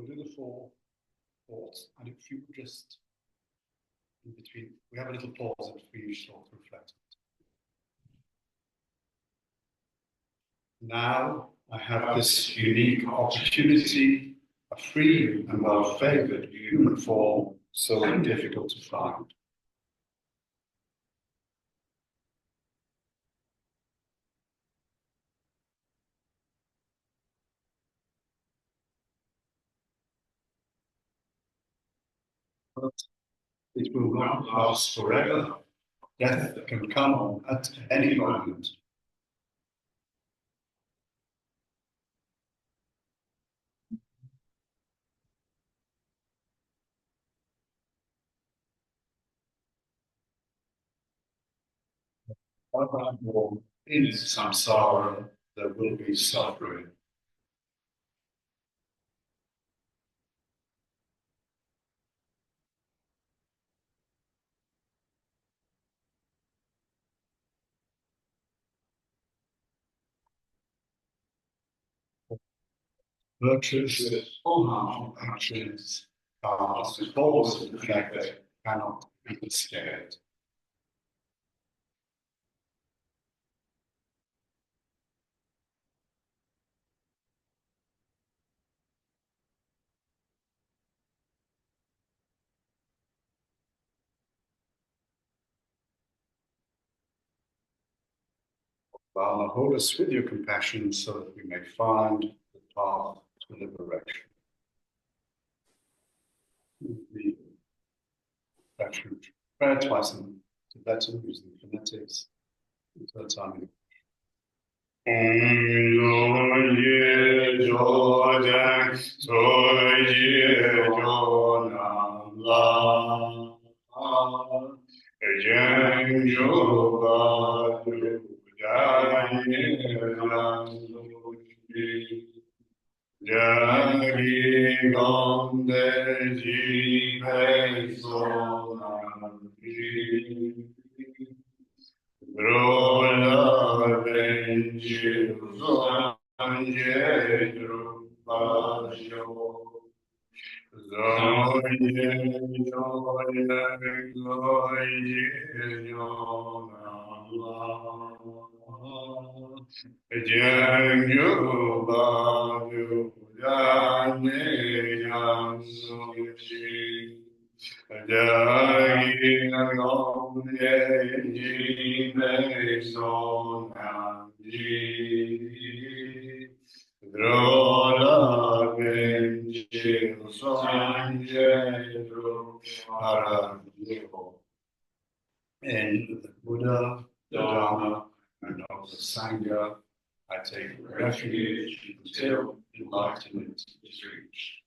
we'll do the 4 thoughts, and if you just in between, we have a little pause in between each thought to reflect. Now I have this unique opportunity, a free and well-favoured human form, so difficult to find. But it will not last forever. Death can come at any moment. In samsara, there will be suffering. Virtues or harmful actions are the cause of the fact that cannot be escaped. While hold us with your compassion so that we may find the path to liberation. The action prayer twice in Tibetan using phonetics. Third time in the Buddha, the Dharma, and of the Sangha, I take refuge until enlightenment is reached.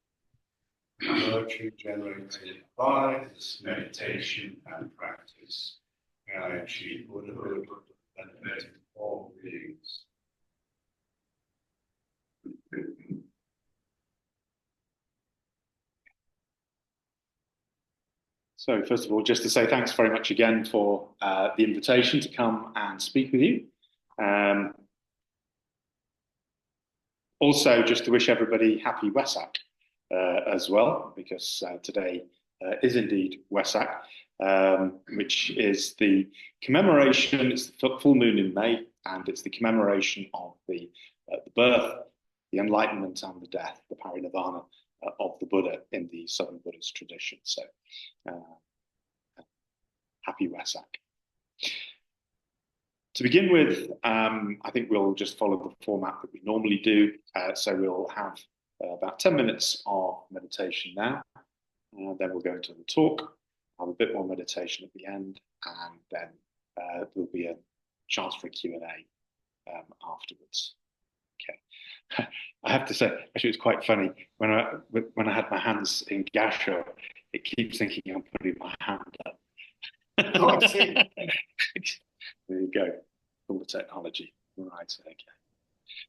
Virtue generated by this meditation and practice, may I achieve Buddhahood and benefit all beings. So first of all, just to say thanks very much again for the invitation to come and speak with you. Also, just to wish everybody happy Wesak as well, because today is indeed Wesak, which is the commemoration, it's the full moon in May, and it's the commemoration of the birth, the enlightenment and the death, the parinirvana of the Buddha in the Southern Buddhist tradition. So happy Wesak. To begin with, I think we'll just follow the format that we normally do. So we'll have about 10 minutes of meditation now, and then we'll go into the talk, have a bit more meditation at the end, and then there'll be a chance for a Q&A afterwards. Okay. I have to say, actually, it's quite funny. When I had my hands in Gasho, it keeps thinking I'm putting my hand up. Oh, I see. There you go. All the technology. Right. Okay.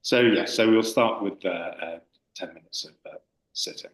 So yeah. So we'll start with 10 minutes of sitting.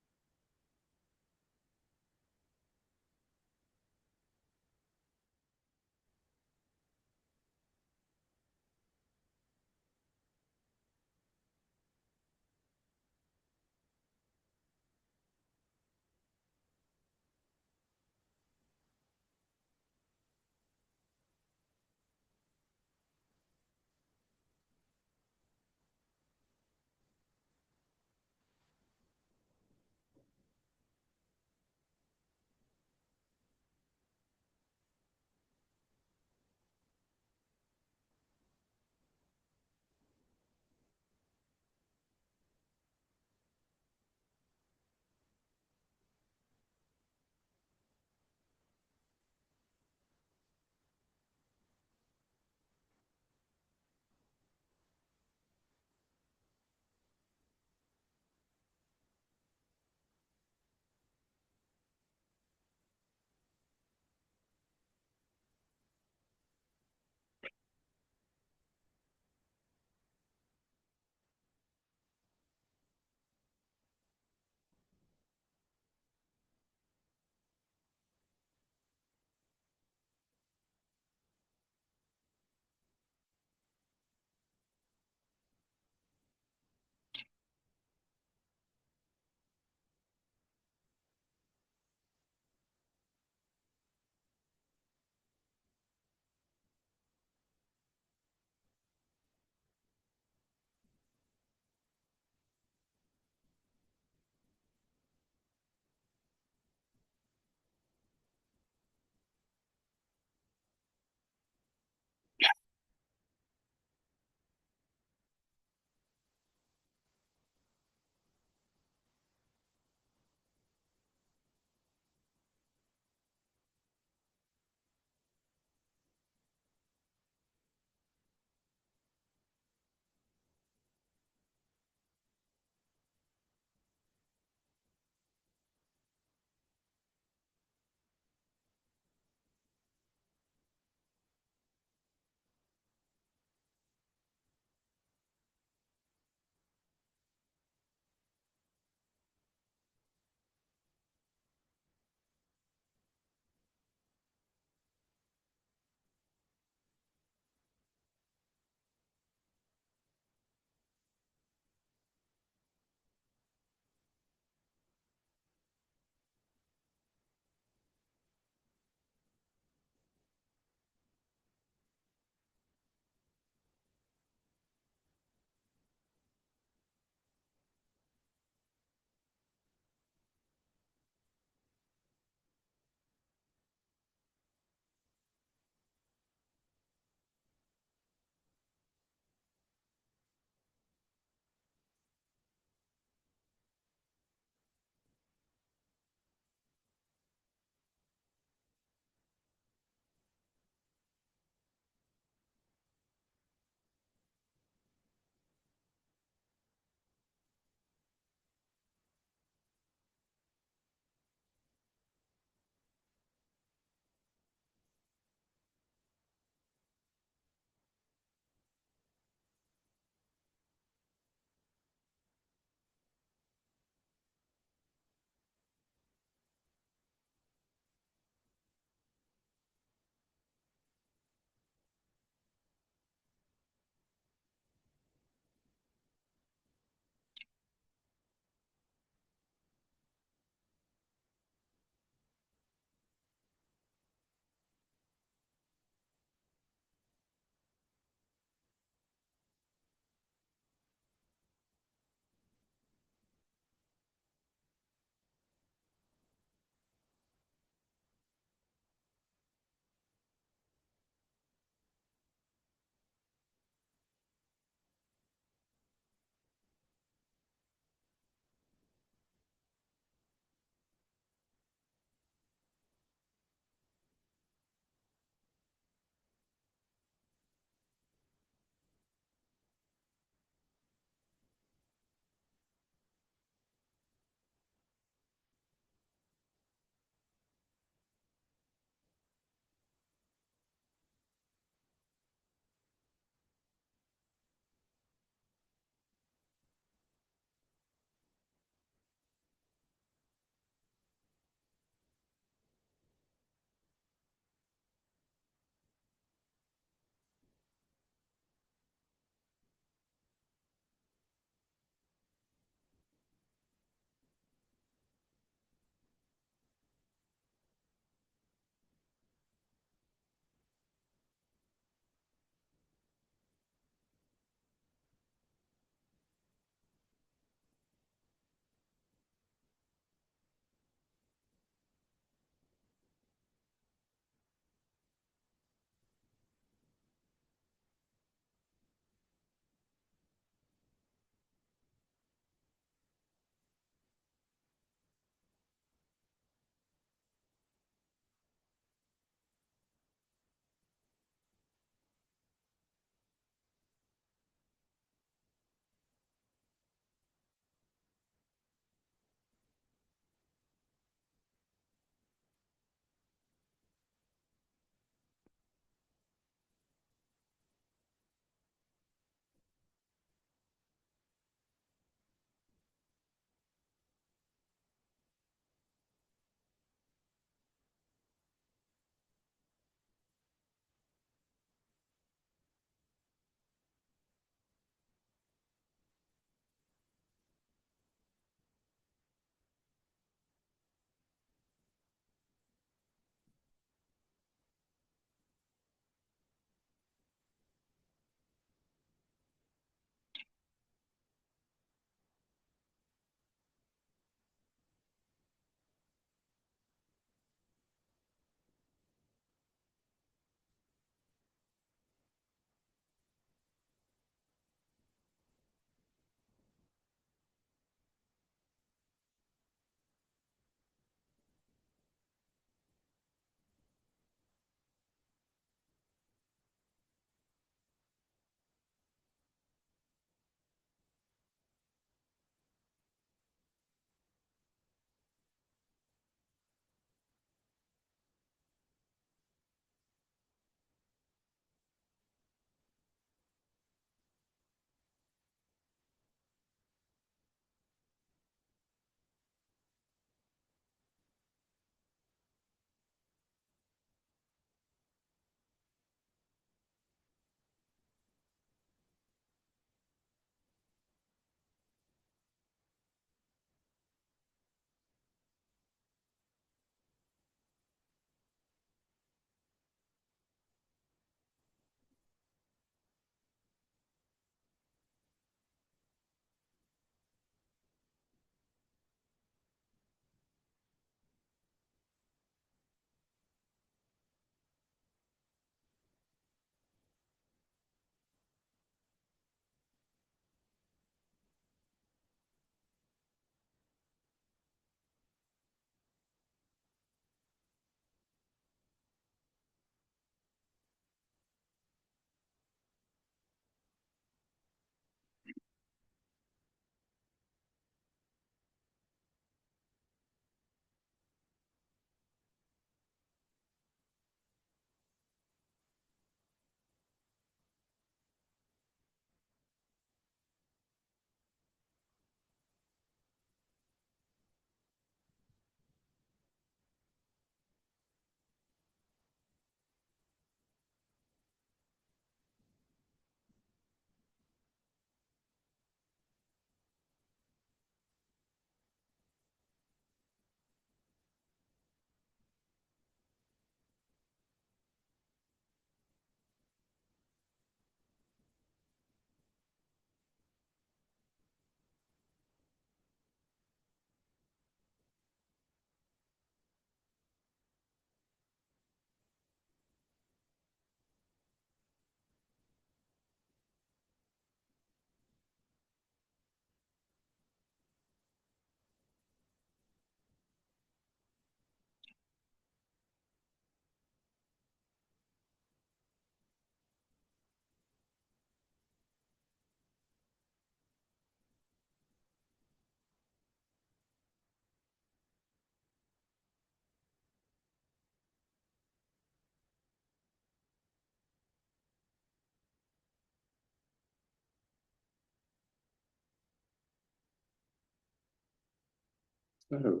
So,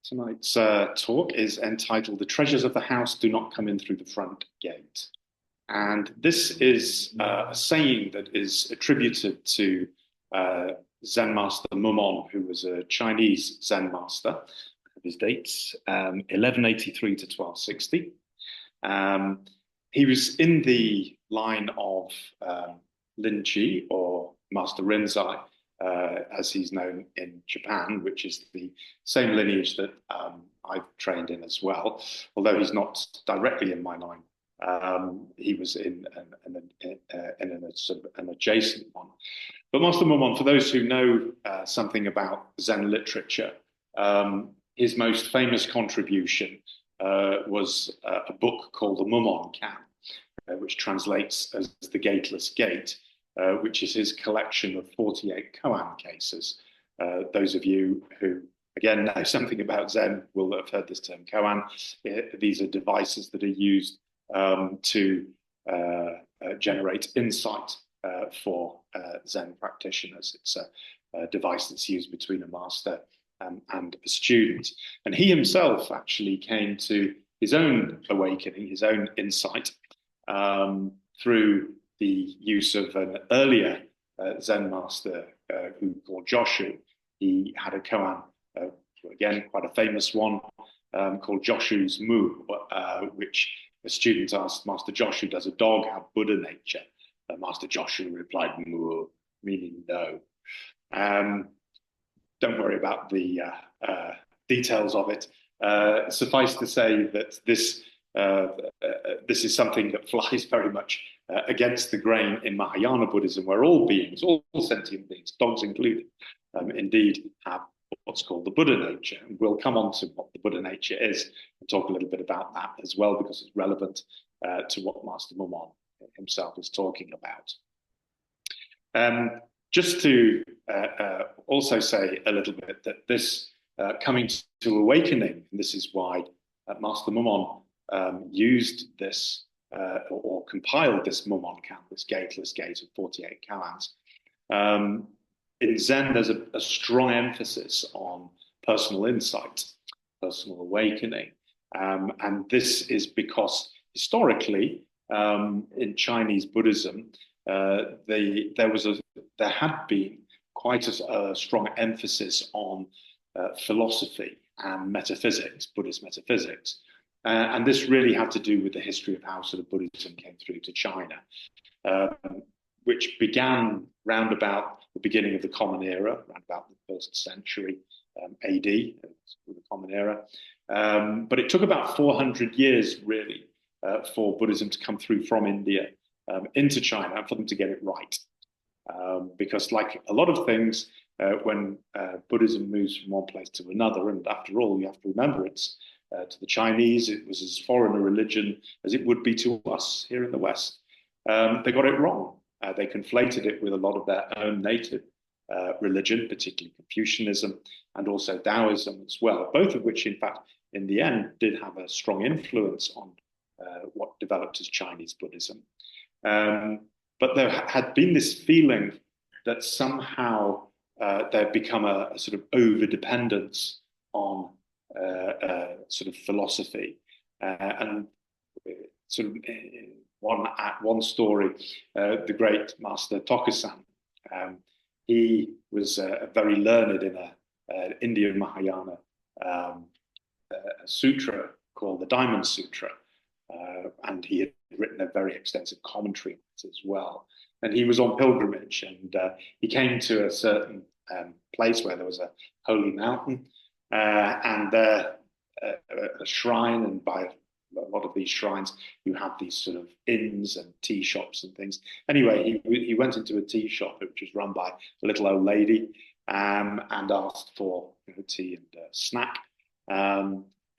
tonight's talk is entitled The Treasures of the House Do Not Come In Through the Front Gate. And this is a saying that is attributed to Zen master Mumon, who was a Chinese Zen master. His dates, 1183 to 1260. He was in the line of Lin Chi, or Master Rinzai, as he's known in Japan, which is the same lineage that I've trained in as well, although he's not directly in my line. He was in an adjacent one. But Master Mumon, for those who know something about Zen literature, his most famous contribution was a book called the Mumon Can, which translates as the Gateless Gate, which is his collection of 48 koan cases. Those of you who, again, know something about Zen will have heard this term koan. These are devices that are used to generate insight for Zen practitioners. It's a device that's used between a master and a student. And he himself actually came to his own awakening, his own insight, through the use of an earlier Zen master who called Joshu. He had a koan, again, quite a famous one, called Joshu's Mu, which a student asked Master Joshu, does a dog have Buddha nature? Master Joshu replied, Mu, meaning no. Don't worry about the details of it. Suffice to say that this is something that flies very much against the grain in Mahayana Buddhism, where all beings, all sentient beings, dogs included, indeed have what's called the Buddha nature. And we'll come on to what the Buddha nature is and talk a little bit about that as well, because it's relevant to what Master Mumon himself is talking about. Just to also say a little bit that this coming to awakening, and this is why Master Mumon used this or compiled this Mumon Can, this Gateless Gate of 48 koans. In Zen, there's a strong emphasis on personal insight, personal awakening. And this is because historically, in Chinese Buddhism, there had been quite a strong emphasis on philosophy and metaphysics, Buddhist metaphysics. And this really had to do with the history of how sort of Buddhism came through to China, which began round about the beginning of the Common Era, around about the 1st century AD, the Common Era. But it took about 400 years, really, for Buddhism to come through from India into China and for them to get it right. Because like a lot of things, when Buddhism moves from one place to another, and after all, you have to remember it's to the Chinese, it was as foreign a religion as it would be to us here in the West. They got it wrong. They conflated it with a lot of their own native religion, particularly Confucianism and also Taoism as well, both of which, in fact, in the end, did have a strong influence on what developed as Chinese Buddhism. But there had been this feeling that somehow there had become a sort of over-dependence on sort of philosophy. And sort of one story, the great master Tokusan, he was very learned in an Indian Mahayana a sutra called the Diamond Sutra. And he had written a very extensive commentary on it as well. And he was on pilgrimage, and he came to a certain place where there was a holy mountain and a shrine. And by a lot of these shrines, you have these sort of inns and tea shops and things. Anyway, he went into a tea shop, which was run by a little old lady, and asked for tea and snack.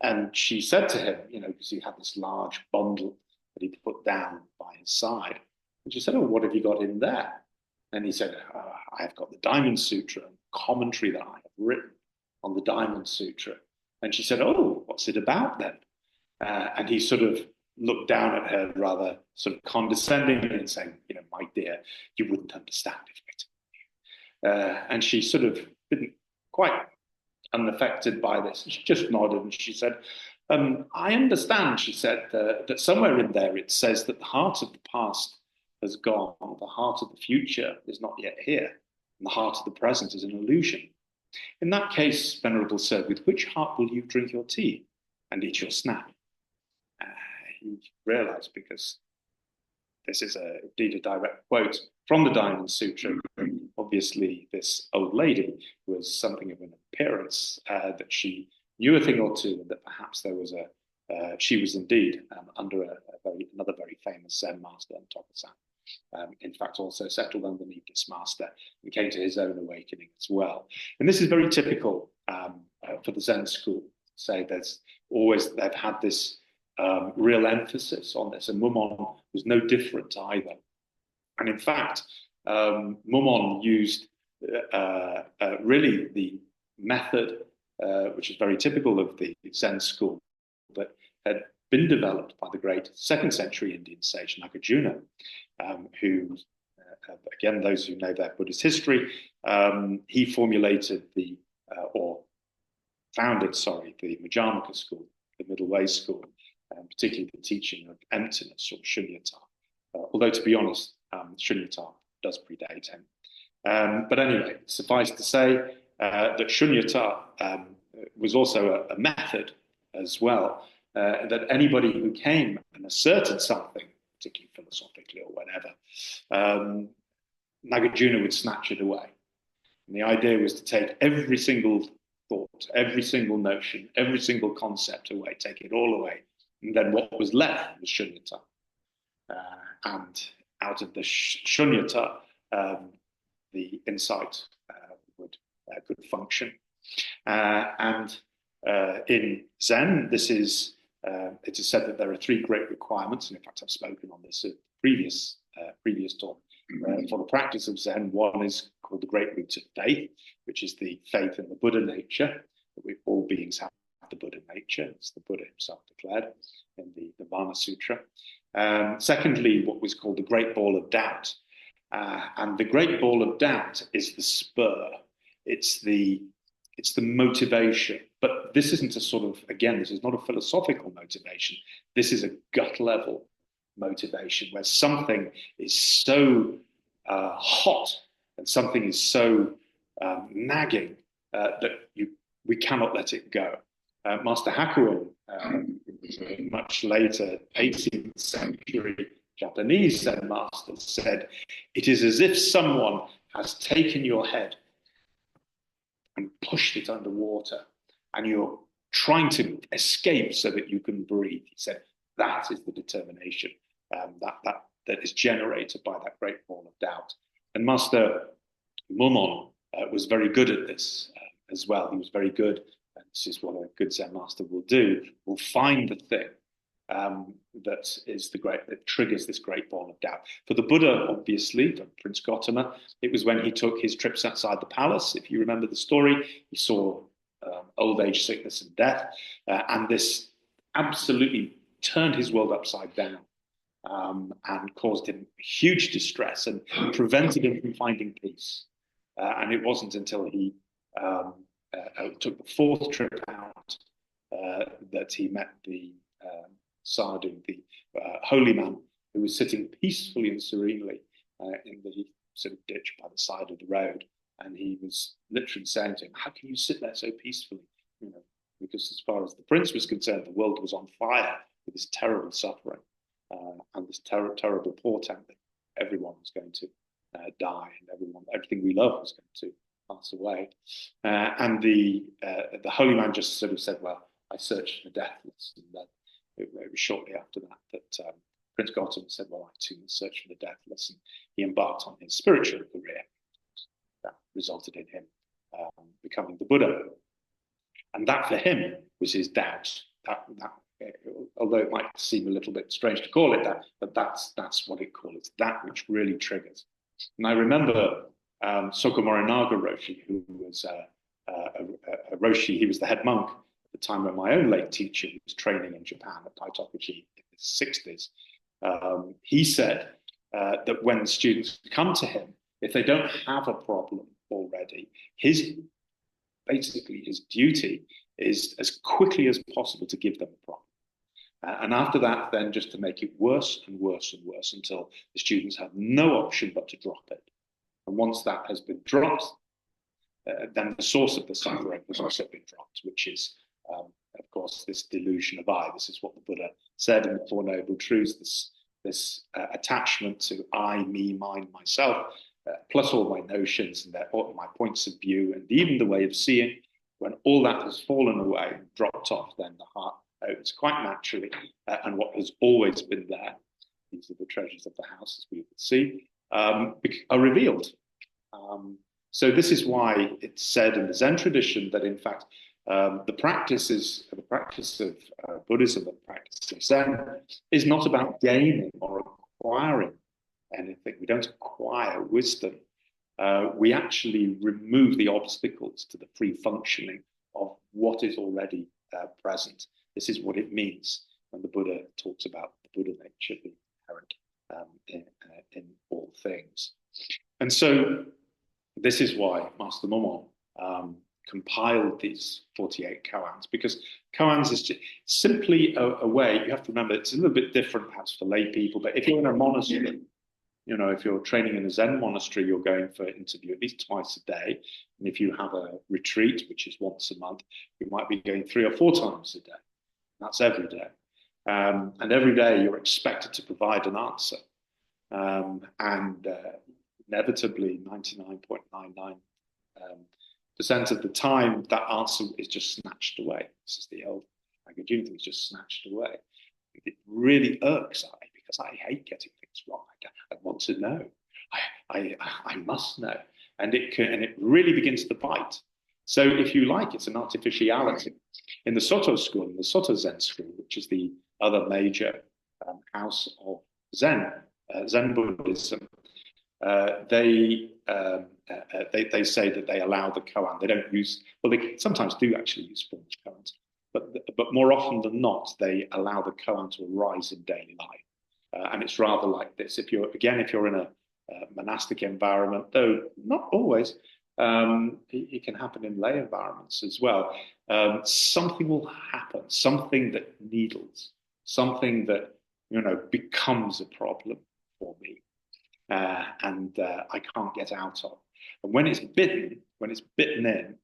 And she said to him, because he had this large bundle that he'd put down by his side. And she said, "Oh, what have you got in there?" And he said, "I have got the Diamond Sutra, and commentary that I have written on the Diamond Sutra." And she said, "Oh, what's it about then?" And he sort of looked down at her rather sort of condescendingly and saying, "My dear, you wouldn't understand if I told you." And she sort of didn't quite unaffected by this. She just nodded and she said, I understand, she said, that somewhere in there it says that the heart of the past has gone, the heart of the future is not yet here, and the heart of the present is an illusion. In that case, Venerable Sir, with which heart will you drink your tea and eat your snack? He realized, because this is indeed a direct quote from the Diamond Sutra. Obviously, this old lady was something of an appearance, that she knew a thing or two, and that perhaps there was she was indeed under another very famous Zen master, Tokusan. In fact, also settled underneath this master and came to his own awakening as well. And this is very typical for the Zen school. Say they've had this real emphasis on this, and Mumon was no different either. And in fact, Mumon used really the method which is very typical of the Zen school, but had been developed by the great second century Indian sage Nagarjuna, who, again, those who know their Buddhist history, he formulated or founded, the Madhyamaka school, the middle way school, particularly the teaching of emptiness or shunyata. Although, to be honest, shunyata does predate him. But anyway, suffice to say that shunyata was also a method as well, that anybody who came and asserted something, particularly philosophically or whatever, Nagarjuna would snatch it away. And the idea was to take every single thought, every single notion, every single concept away, take it all away. And then what was left was shunyata. And out of the shunyata, the insight could function. And in Zen, it is said that there are three great requirements, and in fact I've spoken on this at previous talk. For the practice of Zen, one is called the great root of faith, which is the faith in the Buddha nature, that all beings have the Buddha nature, as the Buddha himself declared in the Vana Sutra. Secondly, what was called the great ball of doubt. And the great ball of doubt is the spur. It's the motivation. But this isn't this is not a philosophical motivation. This is a gut level motivation where something is so hot and something is so nagging that we cannot let it go. Master Hakuin, much later, 18th century Japanese Zen master, said, "It is as if someone has taken your head and pushed it underwater, and you're trying to escape so that you can breathe." He said, that is the determination that is generated by that great ball of doubt. And Master Mumon was very good at this as well. He was very good, and this is what a good Zen master will do, will find the thing that triggers this great ball of doubt. For the Buddha, obviously, for Prince Gautama, it was when he took his trips outside the palace. If you remember the story, he saw old age, sickness, and death, and this absolutely turned his world upside down and caused him huge distress and prevented him from finding peace. And it wasn't until he took the fourth trip out that he met the sadhu, the holy man, who was sitting peacefully and serenely in the sort of ditch by the side of the road. And he was literally saying to him, "How can you sit there so peacefully?" Because as far as the prince was concerned, the world was on fire with this terrible suffering and this terrible portent that everyone was going to die, and everything we love was going to pass away. And the holy man just sort of said, "Well, I searched for deathless." And then it was shortly after that Prince Gotham said, "Well, I too searched for the deathless," and he embarked on his spiritual career. That resulted in him becoming the Buddha. And that for him was his doubt. That although it might seem a little bit strange to call it that, but that's what it calls. It's that which really triggers. And I remember Soka Morinaga Roshi, who was a Roshi. He was the head monk at the time when my own late teacher was training in Japan at Daitokuji in the 60s. He said that when students come to him, if they don't have a problem already, his basically his duty is as quickly as possible to give them a problem. And after that, then just to make it worse and worse and worse until the students have no option but to drop it. And once that has been dropped, then the source of the suffering has also been dropped, which is, of course, this delusion of I. This is what the Buddha said in the Four Noble Truths, this attachment to I, me, mine, myself, plus all my notions and all my points of view and even the way of seeing. When all that has fallen away and dropped off, then the heart opens quite naturally, and what has always been there, these are the treasures of the house, as we would see, are revealed. So this is why it's said in the Zen tradition that, in fact, the practice of Buddhism, the practice of Zen, is not about gaining or acquiring anything. We don't acquire wisdom. We actually remove the obstacles to the free functioning of what is already present. This is what it means when the Buddha talks about the Buddha nature being inherent in all things. And so this is why Master Momon compiled these 48 koans, because koans is just simply a way, you have to remember, it's a little bit different perhaps for lay people, but if you're in a monastery, if you're training in a Zen monastery, you're going for interview at least twice a day. And if you have a retreat, which is once a month, you might be going 3 or 4 times a day. That's every day. And every day you're expected to provide an answer. Inevitably, 99.99% of the time, that answer is just snatched away. This is the old Nagarjuna thing, it's just snatched away. It really irks I, because I hate getting things wrong. I want to know. I must know. And it really begins to bite. So if you like, it's an artificiality. In the Soto school, in the Soto Zen school, which is the other major house of Zen Buddhism, they say that they allow the koan. They don't use, well, they sometimes do actually use forged koans, but more often than not, they allow the koan to arise in daily life. And it's rather like this. If you're in a monastic environment, though not always, it can happen in lay environments as well. Something will happen, something that needles, something that becomes a problem for me, and I can't get out of. And when it's bitten in,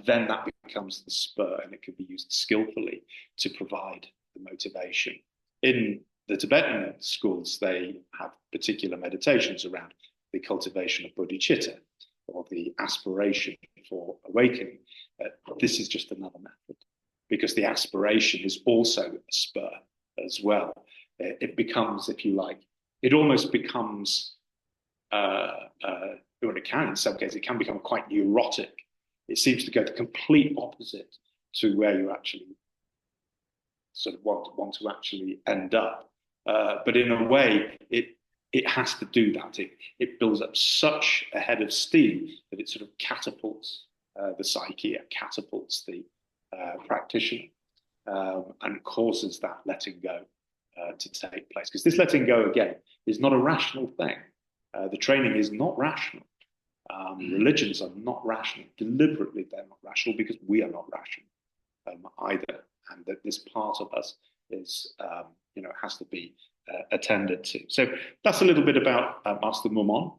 then that becomes the spur, and it can be used skillfully to provide the motivation. In the Tibetan schools, they have particular meditations around the cultivation of bodhicitta, or the aspiration for awakening. This is just another method, because the aspiration is also a spur as well. It becomes, if you like, it almost becomes, when it can, in some cases, it can become quite neurotic. It seems to go the complete opposite to where you actually sort of want to actually end up. But in a way, it has to do that. It builds up such a head of steam that it sort of catapults the psyche, it catapults the practitioner, and causes that letting go to take place. Because this letting go, again, is not a rational thing. The training is not rational. Religions are not rational. Deliberately, they're not rational, because we are not rational either. And that this part of us is, has to be attended to. So that's a little bit about Master Momon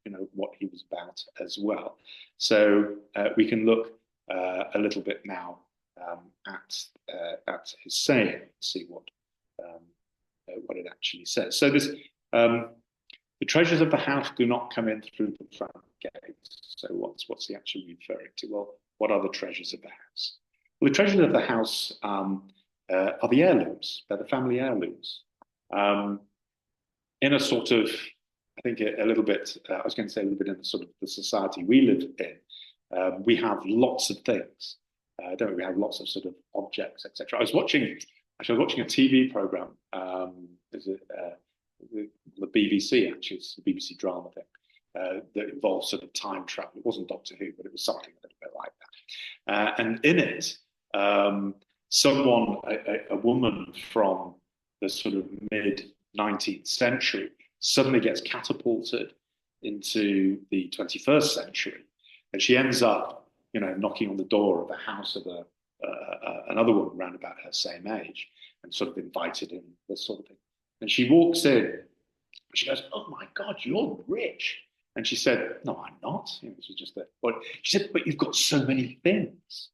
and what he was about as well. So we can look a little bit now at his saying, see what it actually says. So this, the treasures of the house do not come in through the front gate. So what's he actually referring to? Well, what are the treasures of the house? Well, the treasures of the house are the heirlooms. They're the family heirlooms. In a sort of, I think a little bit, I was going to say a little bit in the sort of the society we live in, we have lots of things, don't we? We have lots of sort of objects, etc. I was watching a TV program, the BBC, actually, it's the BBC drama thing, that involves sort of time travel. It wasn't Doctor Who, but it was something a little bit like that. And in it, a woman from the sort of mid-19th century suddenly gets catapulted into the 21st century, and she ends up knocking on the door of a house of another woman around about her same age and sort of invited in, this sort of thing. And she walks in, she goes, "Oh my God, you're rich." And she said, "No, I'm not." This was just but she said, "But you've got so many things."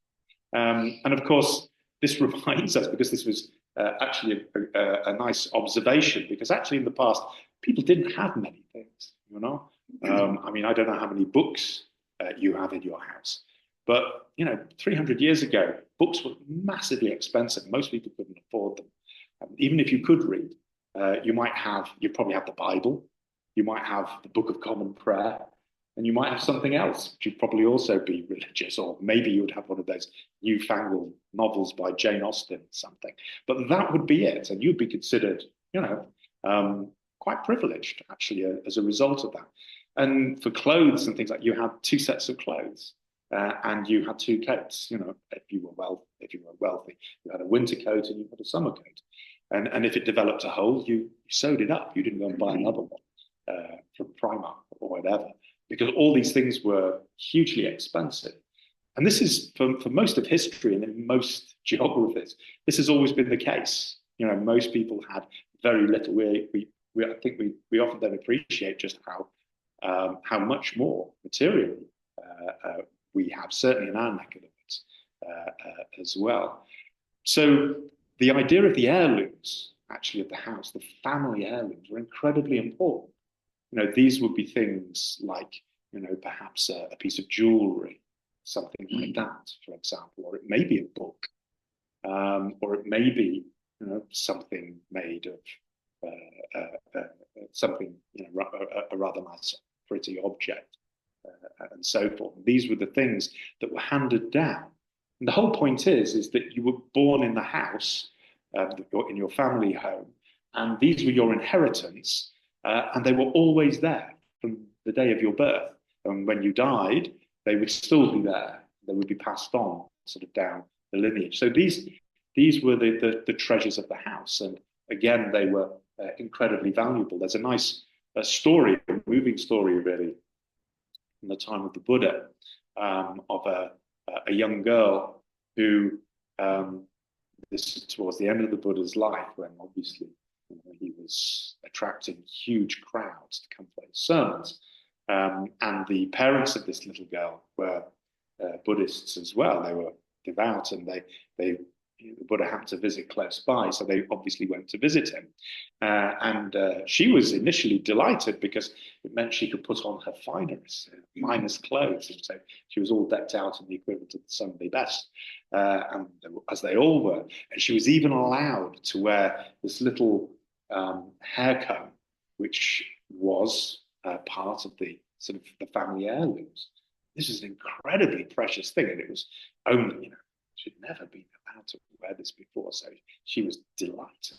And of course, this reminds us, because this was actually a nice observation, because actually in the past, people didn't have many things, I mean, I don't know how many books you have in your house, but 300 years ago, books were massively expensive. Most people couldn't afford them. Even if you could read, you'd probably have the Bible, you might have the Book of Common Prayer, and you might have something else, which would probably also be religious, or maybe you would have one of those newfangled novels by Jane Austen or something. But that would be it, and you'd be considered, quite privileged, actually, as a result of that. And for clothes and things like, you had two sets of clothes, and you had two coats. If you were wealthy, you had a winter coat and you had a summer coat. And if it developed a hole, you sewed it up. You didn't go and buy another one from Primark or whatever, because all these things were hugely expensive. And this is, for most of history and in most geographies, this has always been the case. Most people had very little. I think we often don't appreciate just how much more materially we have, certainly in our neck of the woods as well. So the idea of the heirlooms, actually, of the house, the family heirlooms, were incredibly important. These would be things like, perhaps a piece of jewelry, something like that, for example, or it may be a book, or it may be, something made of something, a rather nice, pretty object, and so forth. These were the things that were handed down. And the whole point is that you were born in the house, in your family home, and these were your inheritance, and they were always there from the day of your birth. And when you died, they would still be there. They would be passed on, sort of down the lineage. So these were the treasures of the house, and again, they were incredibly valuable. There's a nice story, a moving story, really, from the time of the Buddha, of a young girl who, this is towards the end of the Buddha's life, when obviously he was attracting huge crowds to come for his sermons. And the parents of this little girl were Buddhists as well. They were devout, and the Buddha happened to visit close by, so they obviously went to visit him. And she was initially delighted, because it meant she could put on her finest clothes. And so she was all decked out in the equivalent of the Sunday best, and as they all were. And she was even allowed to wear this little hair comb, which was part of the sort of the family heirlooms. This is an incredibly precious thing, and it was only, she'd never been allowed to wear this before, so she was delighted.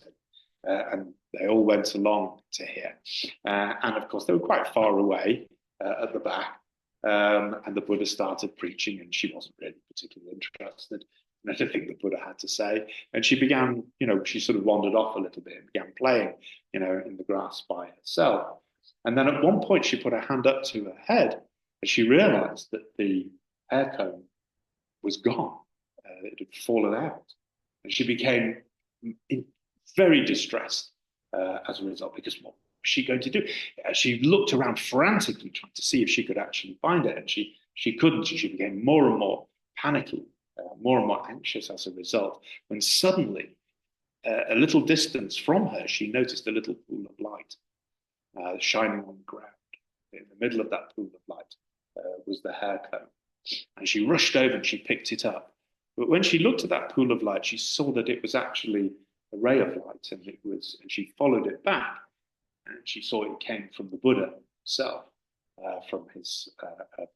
And they all went along to hear. And of course, they were quite far away at the back. And the Buddha started preaching, and she wasn't really particularly interested in anything the Buddha had to say. And she began, she sort of wandered off a little bit and began playing, in the grass by herself. And then at one point, she put her hand up to her head, and she realized that the hair comb was gone. It had fallen out. And she became very distressed as a result, because what was she going to do? She looked around frantically, trying to see if she could actually find it, and she couldn't. She became more and more panicky, more and more anxious as a result, when suddenly, a little distance from her, she noticed a little pool of light shining on the ground. In the middle of that pool of light was the hair comb. And she rushed over and she picked it up. But when she looked at that pool of light, she saw that it was actually a ray of light, and she followed it back, and she saw it came from the Buddha himself, from his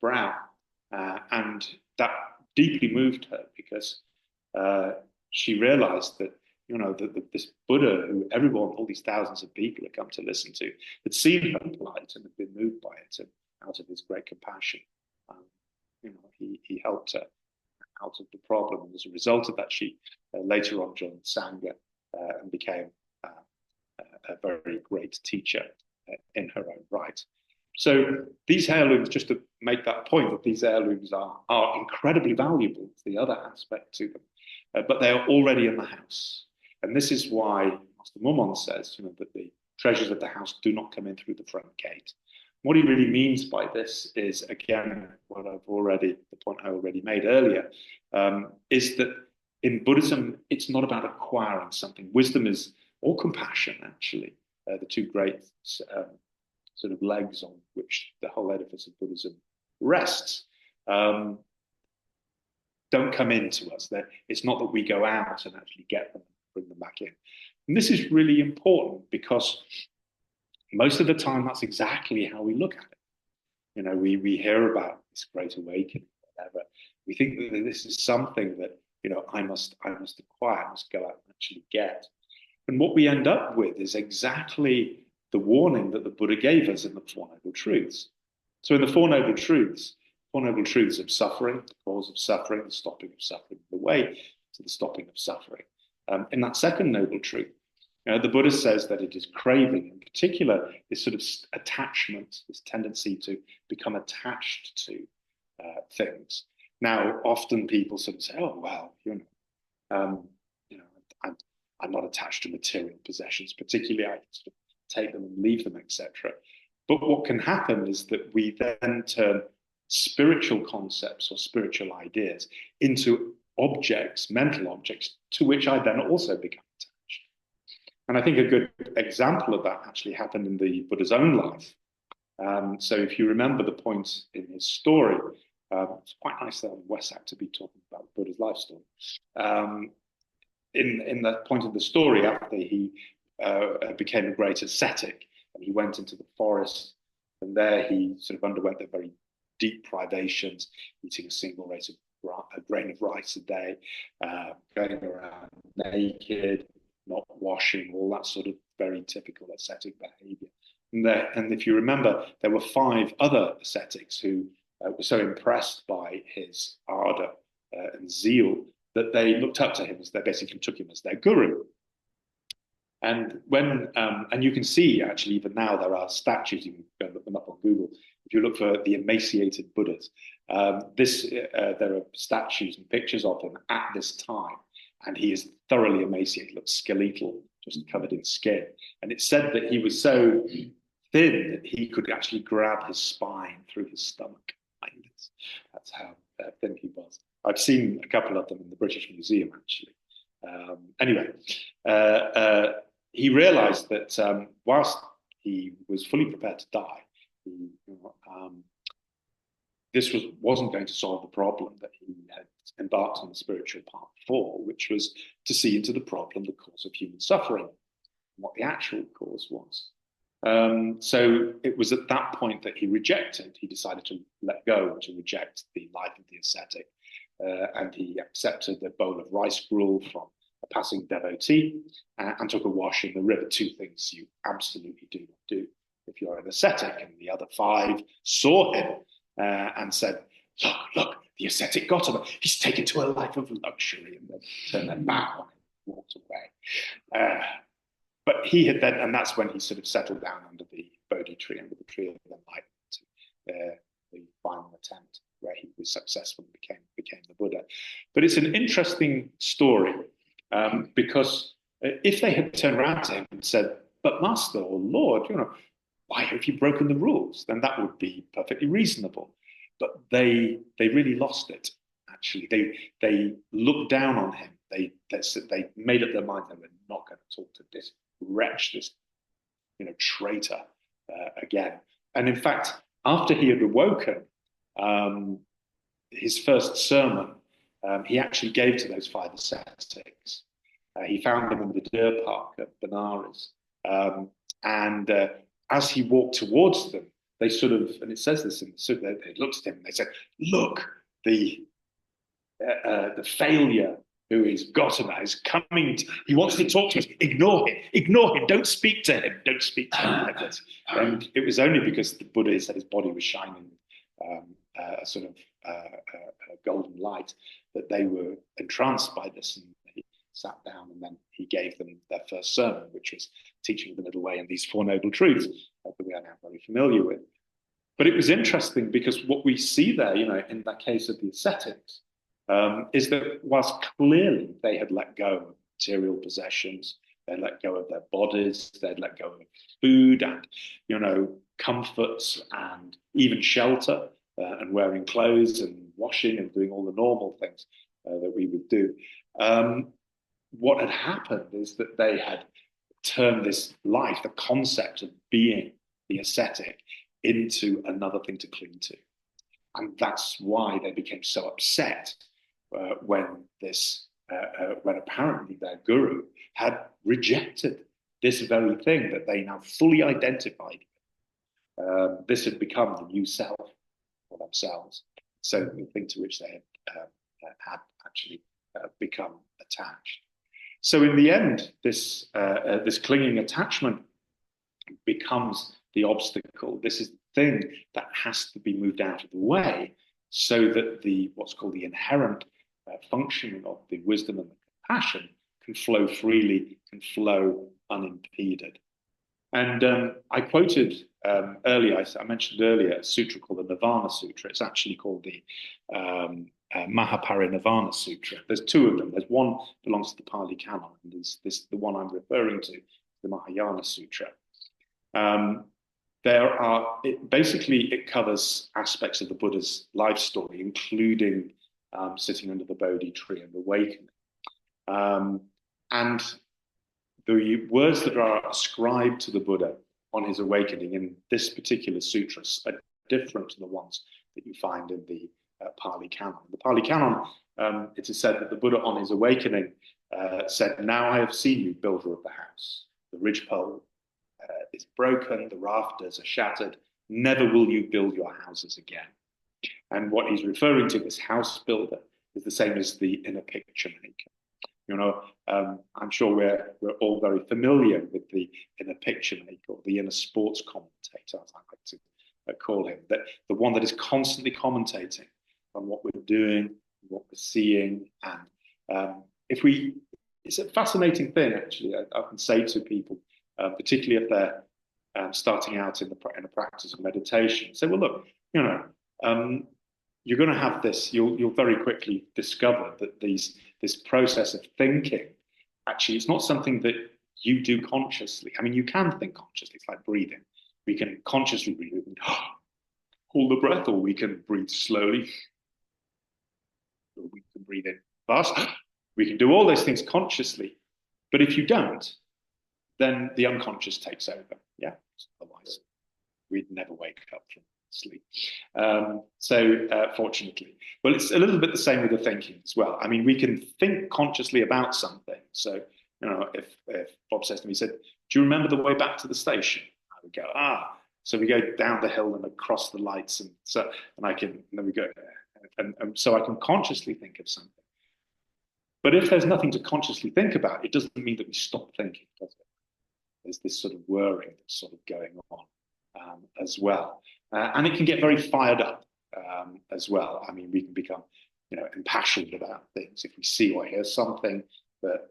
brow, and that deeply moved her, because she realized that this Buddha, who everyone, all these thousands of people had come to listen to, had seen her plight and had been moved by it, and out of his great compassion, he helped her out of the problem. And as a result of that, she later on joined Sangha and became a very great teacher in her own right. So these heirlooms, just to make that point, that these heirlooms are incredibly valuable. It's the other aspect to them, but they are already in the house, and this is why Master Mumon says, that the treasures of the house do not come in through the front gate. What he really means by this is, again, the point I already made earlier, is that in Buddhism, it's not about acquiring something. Wisdom is, or compassion, actually, the two great sort of legs on which the whole edifice of Buddhism rests, don't come into us. It's not that we go out and actually get them and bring them back in. And this is really important because most of the time that's exactly how we look at it. We hear about this great awakening, whatever. We think that this is something that, I must acquire, I must go out and actually get. And what we end up with is exactly the warning that the Buddha gave us in the Four Noble Truths. So in the Four Noble Truths of suffering, the cause of suffering, the stopping of suffering, the way to the stopping of suffering. In that second Noble Truth, the Buddha says that it is craving, in particular, this sort of attachment, this tendency to become attached to things. Now, often people sort of say, "Oh, well, I'm not attached to material possessions, particularly I can sort of take them and leave them, etc." But what can happen is that we then turn spiritual concepts or spiritual ideas into objects, mental objects, to which I then also become attached. And I think a good example of that actually happened in the Buddha's own life. So if you remember the point in his story, it's quite nice that Wesak to be talking about the Buddha's life story. In that point of the story, after he became a great ascetic, and he went into the forest, and there he sort of underwent the very deep privations, eating a single a grain of rice a day, going around naked, not washing, all that sort of very typical ascetic behavior. And if you remember, there were 5 other ascetics who were so impressed by his ardor and zeal that they looked up to him, as they basically took him as their guru. And and you can see, actually, even now there are statues. You can go look them up on Google. If you look for the emaciated Buddhas, there are statues and pictures of him at this time, and he is thoroughly emaciated, looks skeletal, just covered in skin. And it's said that he was so thin that he could actually grab his spine through his stomach. That's how thin he was. I've seen a couple of them in the British Museum, actually. Anyway, he realized that whilst he was fully prepared to die, this wasn't going to solve the problem that he had embarked on the spiritual path for, which was to see into the problem, the cause of human suffering, what the actual cause was. So it was at that point that he decided to let go and to reject the life of the ascetic. And he accepted a bowl of rice gruel from a passing devotee and took a wash in the river. 2 things you absolutely do not do if you're an ascetic. And the other 5 saw him and said, look, the ascetic got him. He's taken to a life of luxury, and then turned their back on him and walked away. But he had then, and that's when he sort of settled down under the Bodhi tree, under the tree of enlightenment, the final attempt where he was successful and became the Buddha. But it's an interesting story because if they had turned around to him and said, "But Master or Lord, why have you broken the rules?" then that would be perfectly reasonable. But they really lost it. Actually, they looked down on him. They made up their mind they were not going to talk to this wretch, this traitor again. And in fact, after he had awoken, his first sermon he actually gave to those 5 ascetics. He found them in the deer park at Benares, and as he walked towards them, they sort of, and it says this in the sutta, they looked at him and they said, "Look, the failure who is Gautama is coming. He wants to talk to us. Ignore him. Don't speak to him. Don't speak to him like this." And it was only because the Buddha said his body was shining a sort of a golden light that they were entranced by this, and he sat down, and then he gave them their first sermon, which was teaching the middle way and these 4 noble truths that we are now very familiar with. But it was interesting because what we see there, in that case of the ascetics, is that whilst clearly they had let go of material possessions, they let go of their bodies, they'd let go of food and, comforts and even shelter and wearing clothes and washing and doing all the normal things that we would do. What had happened is that they had turned this life, the concept of being the ascetic, into another thing to cling to. And that's why they became so upset when apparently their guru had rejected this very thing that they now fully identified. This had become the new self for themselves. So the thing to which they had actually become attached. So in the end, this clinging attachment becomes the obstacle. This is the thing that has to be moved out of the way so that what's called the inherent functioning of the wisdom and the compassion can flow freely, can flow unimpeded. And I quoted earlier, I mentioned earlier, a sutra called the Nirvana Sutra. It's actually called the Mahaparinirvana Sutra. There's two of them. There's one that belongs to the Pali Canon, and the one I'm referring to, the Mahayana Sutra. It covers aspects of the Buddha's life story, including sitting under the Bodhi tree and awakening. And the words that are ascribed to the Buddha on his awakening in this particular sutra are different to the ones that you find in the Pali Canon. In the Pali Canon, it is said that the Buddha on his awakening said, "Now I have seen you, builder of the house. The ridgepole is broken, the rafters are shattered. Never will you build your houses again." And what he's referring to, this house builder, is the same as the inner picture maker. I'm sure we're all very familiar with the inner picture maker, or the inner sports commentator, as I like to call him, that the one that is constantly commentating on what we're doing, what we're seeing, and it's a fascinating thing actually. I often say to people, particularly if they're starting out in the practice of meditation, say, well, look, you're going to have this. You'll very quickly discover that this process of thinking, actually, it's not something that you do consciously. I mean, you can think consciously. It's like breathing. We can consciously breathe and hold the breath, or we can breathe slowly. Or we can breathe in fast. We can do all those things consciously. But if you don't, then the unconscious takes over. Yeah, otherwise we'd never wake up from sleep. Fortunately, well, it's a little bit the same with the thinking as well. I mean, we can think consciously about something. So, if Bob says to me, he said, "Do you remember the way back to the station?" I would go, So we go down the hill and across the lights, and then we go, and so I can consciously think of something. But if there's nothing to consciously think about, it doesn't mean that we stop thinking, does it? There's this sort of whirring that's sort of going on as well. And it can get very fired up as well. I mean, we can become, impassioned about things if we see or hear something that,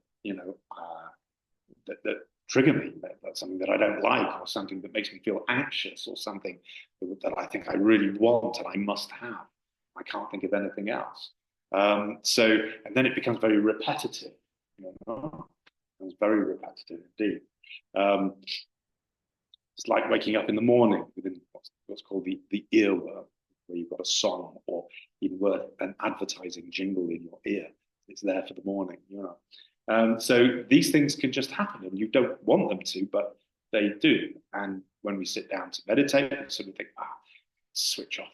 that trigger me, that's something that I don't like, or something that makes me feel anxious, or something that I think I really want and I must have. I can't think of anything else. And then it becomes very repetitive. It's very repetitive indeed. It's like waking up in the morning within what's called the earworm, where you've got a song or even an advertising jingle in your ear. It's there for the morning, So these things can just happen, and you don't want them to, but they do. And when we sit down to meditate, we sort of think, switch off.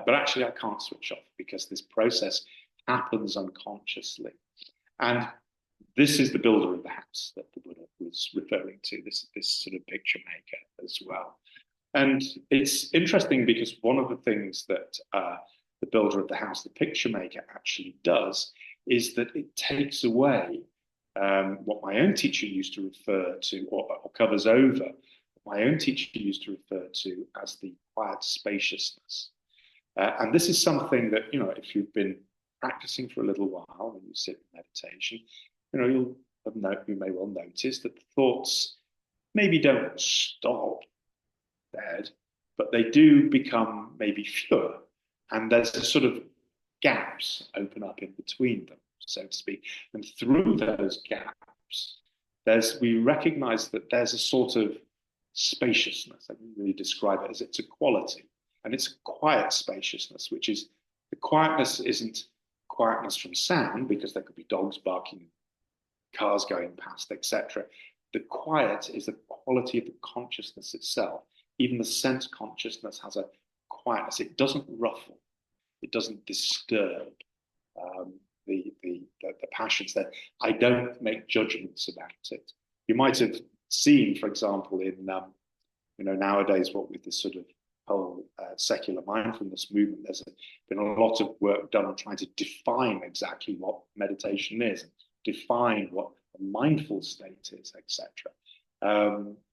But actually, I can't switch off, because this process happens unconsciously. And this is the builder of the house that the Buddha was referring to, this sort of picture maker as well. And it's interesting because one of the things that the builder of the house, the picture maker, actually does is that it takes away what my own teacher used to refer to, or covers over, what my own teacher used to refer to as the quiet spaciousness. And this is something that, if you've been practicing for a little while and you sit in meditation, you may well notice that the thoughts maybe don't stop dead, but they do become maybe fewer. And there's a sort of gaps open up in between them, so to speak. And through those gaps, we recognize that there's a sort of spaciousness. I can really describe it as it's a quality. And it's a quiet spaciousness, which is the quietness isn't quietness from sound, because there could be dogs barking, cars going past, etc. The quiet is the quality of the consciousness itself. Even the sense consciousness has a quietness. It doesn't ruffle. It doesn't disturb the passions. That I don't make judgments about it. You might have seen, for example, in nowadays, what with this sort of whole secular mindfulness movement, there's been a lot of work done on trying to define exactly what meditation is, define what a mindful state is, etc.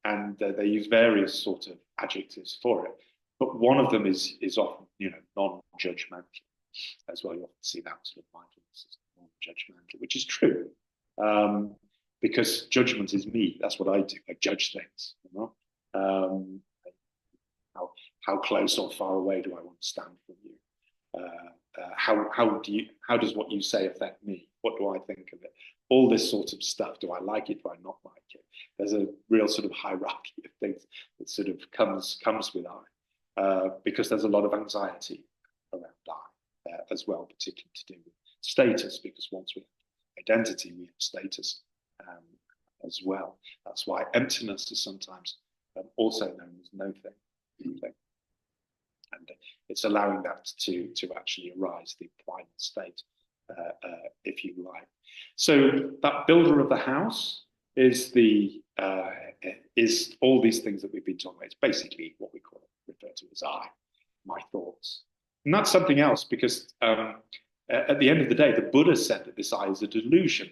And they use various sort of adjectives for it. But one of them is often, non-judgmental as well. You often see that sort of mindfulness as non-judgmental, which is true. Because judgment is me. That's what I do. I judge things. How close or far away do I want to stand from you? How does what you say affect me? What do I think of it? All this sort of stuff. Do I like it? Do I not like it? There's a real sort of hierarchy of things that sort of comes with I, because there's a lot of anxiety around I as well, particularly to do with status. Because once we have identity, we have status as well. That's why emptiness is sometimes also known as no thing. And it's allowing that to actually arise, the primal state, if you like. So that builder of the house is is all these things that we've been talking about. It's basically what we refer to as I, my thoughts. And that's something else, because at the end of the day, the Buddha said that this I is a delusion.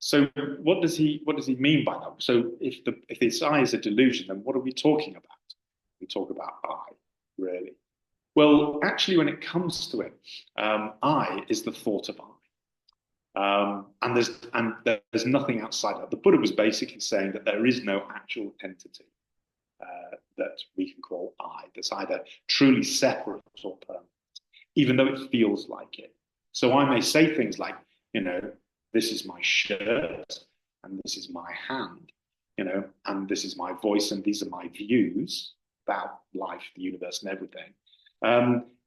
So what does he mean by that? So if this I is a delusion, then what are we talking about? We talk about I, really. Well, actually, when it comes to it, I is the thought of I. And there's nothing outside of that. The Buddha was basically saying that there is no actual entity that we can call I, that's either truly separate or permanent, even though it feels like it. So I may say things like, this is my shirt, and this is my hand, and this is my voice, and these are my views about life, the universe, and everything.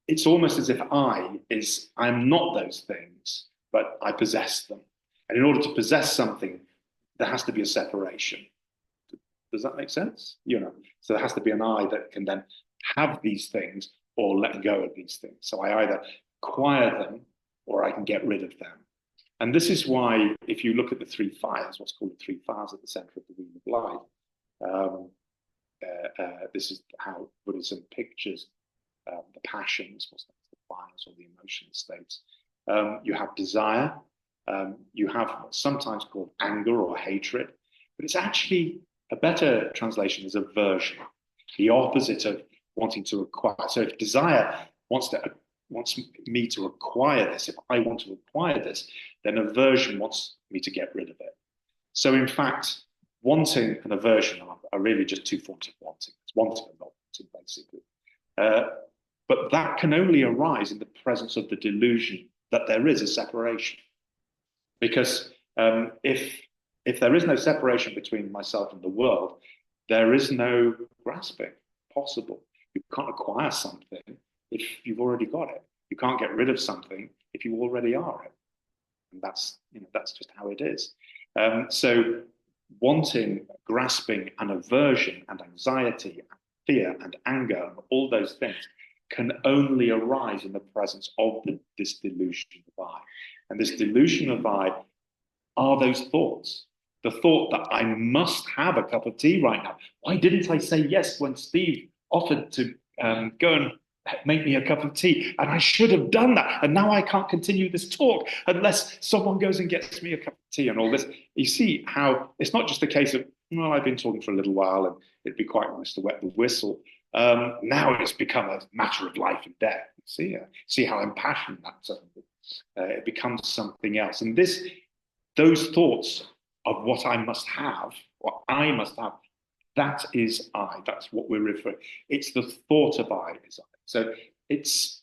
It's almost as if I'm not those things, but I possess them. And in order to possess something, there has to be a separation. Does that make sense? So there has to be an I that can then have these things or let go of these things. So I either acquire them or I can get rid of them. And this is why, if you look at the three fires, what's called the three fires at the center of the wheel of life, this is how Buddhism pictures the passions, what's known as the fires or the emotional states. You have desire, you have what's sometimes called anger or hatred, but it's actually a better translation is aversion, the opposite of wanting to acquire. So if desire wants me to acquire this, if I want to acquire this, then aversion wants me to get rid of it. So in fact, wanting and aversion are really just two forms of wanting. It's wanting and not wanting, basically. But that can only arise in the presence of the delusion that there is a separation. Because if there is no separation between myself and the world, there is no grasping possible. You can't acquire something if you've already got it. You can't get rid of something if you already are it. And that's just how it is. So wanting, grasping, and aversion, and anxiety, and fear, and anger, and all those things can only arise in the presence of this delusion of I. And this delusion of I are those thoughts. The thought that I must have a cup of tea right now. Why didn't I say yes when Steve offered to go and make me a cup of tea? And I should have done that. And now I can't continue this talk unless someone goes and gets me a cup of tea and all this. You see how it's not just a case of, well, I've been talking for a little while and it'd be quite nice to wet the whistle. Now it's become a matter of life and death. See how impassioned that suddenly it becomes something else. And those thoughts of what I must have, That is I. That's what we're referring. It's the thought of I is I. So it's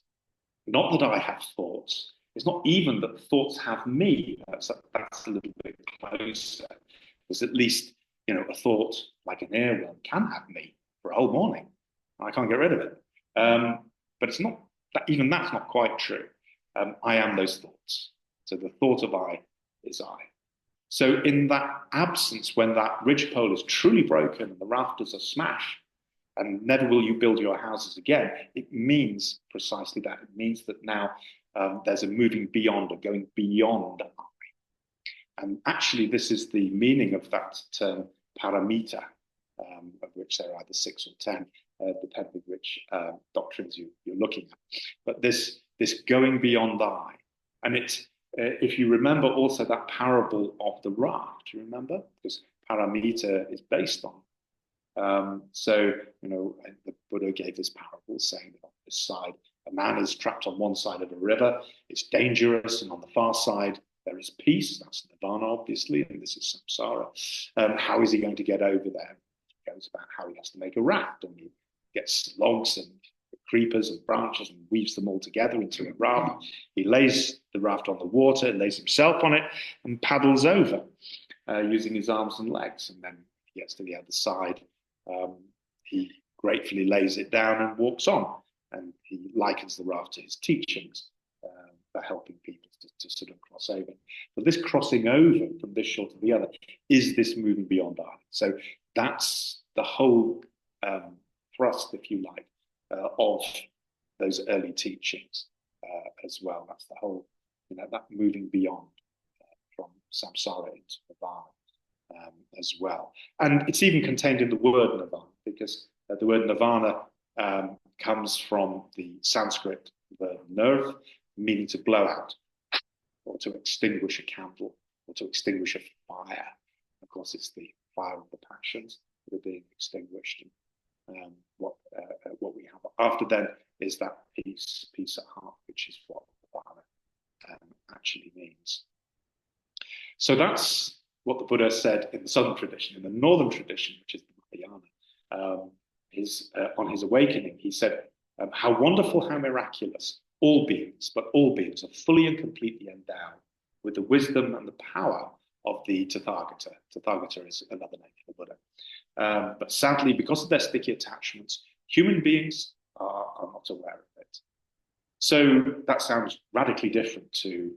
not that I have thoughts. It's not even that thoughts have me. That's a little bit closer. Because at least, a thought like an earworm can have me for a whole morning. I can't get rid of it. But it's not that, even that's not quite true. I am those thoughts. So the thought of I is I. So in that absence, when that ridgepole is truly broken and the rafters are smashed, and never will you build your houses again, it means precisely that. It means that now there's a moving beyond, or going beyond I. And actually, this is the meaning of that term paramita, of which there are either 6 or 10, depending which doctrines you're looking at. But this going beyond I, and it's if you remember also that parable of the raft, do you remember? Because paramita is based on. So, the Buddha gave this parable saying that on this side, a man is trapped on one side of a river, it's dangerous, and on the far side, there is peace. That's nirvana, obviously, and this is samsara. How is he going to get over there? It goes about how he has to make a raft, and he gets logs and creepers and branches and weaves them all together into a raft. He lays the raft on the water, lays himself on it, and paddles over using his arms and legs. And then he gets to the other side. He gratefully lays it down and walks on. And he likens the raft to his teachings for helping people to sort of cross over. But this crossing over from this shore to the other is this moving beyond I. So that's the whole thrust, if you like, of those early teachings as well. That's the whole, that moving beyond from samsara into nirvana as well. And it's even contained in the word nirvana, because the word nirvana comes from the Sanskrit verb nirv, meaning to blow out, or to extinguish a candle, or to extinguish a fire. Of course, it's the fire of the passions that are being extinguished. And what we have after then is that peace at heart, which is what nirvana actually means. So that's what the Buddha said in the southern tradition. In the northern tradition, which is the Mahayana, on his awakening, he said, how wonderful, how miraculous, all beings, but all beings are fully and completely endowed with the wisdom and the power of the Tathagata. Tathagata is another name for the Buddha. But sadly, because of their sticky attachments, human beings are not aware of it. So that sounds radically different to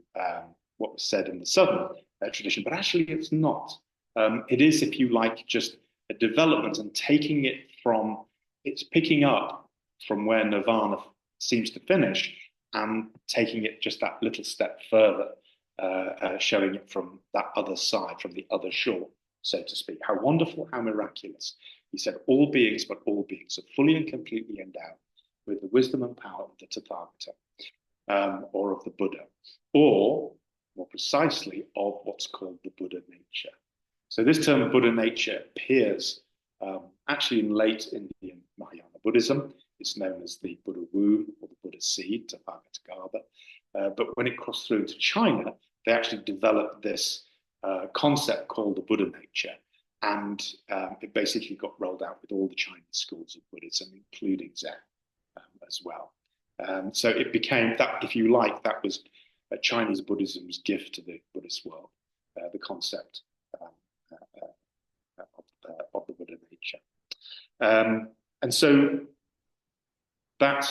what was said in the southern tradition, but actually it's not. It is, if you like, just a development and taking it from, it's picking up from where nirvana seems to finish and taking it just that little step further, showing it from that other side, from the other shore, so to speak. How wonderful, how miraculous. He said, all beings, but all beings are fully and completely endowed with the wisdom and power of the Tathagata, or of the Buddha, or more precisely, of what's called the Buddha nature. So this term Buddha nature appears actually in late Indian Mahayana Buddhism. It's known as the Buddha womb or the Buddha seed, Tathagata. But when it crossed through into China, they actually developed this concept called the Buddha nature. And it basically got rolled out with all the Chinese schools of Buddhism, including Zen as well. So it became that, if you like, that was Chinese Buddhism's gift to the Buddhist world, the concept of the Buddha nature. And so that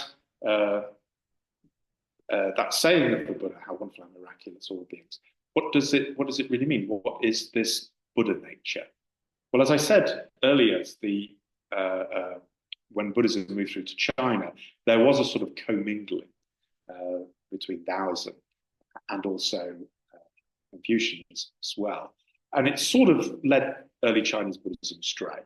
saying of the Buddha, how wonderful and miraculous all beings, what does it really mean? What is this Buddha nature? Well, as I said earlier, when Buddhism moved through to China, there was a sort of commingling between Taoism and also Confucianism as well. And it sort of led early Chinese Buddhism astray.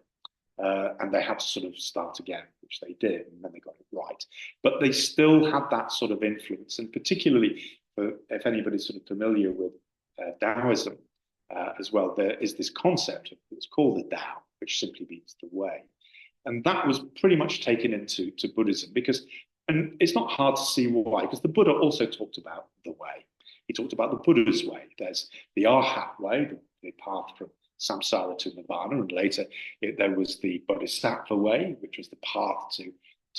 And they had to sort of start again, which they did, and then they got it right. But they still had that sort of influence, and particularly if anybody's sort of familiar with Taoism as well, there is this concept, it's called the Tao, which simply means the way. And that was pretty much taken into Buddhism and it's not hard to see why, because the Buddha also talked about the way. He talked about the Buddha's way. There's the Arhat way, the path from samsara to nirvana, and later there was the bodhisattva way, which was the path to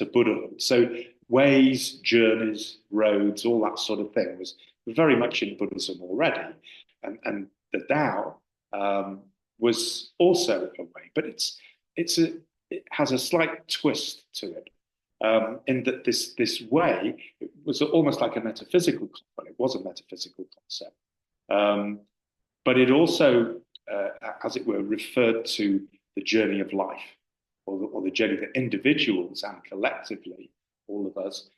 Buddhahood. So ways, journeys, roads, all that sort of thing was very much in Buddhism already. And the Tao was also a way, but it has a slight twist to it. In that this way, it was almost like a metaphysical concept. It was a metaphysical concept. But it also, as it were, referred to the journey of life, or the journey that individuals and collectively, all of us,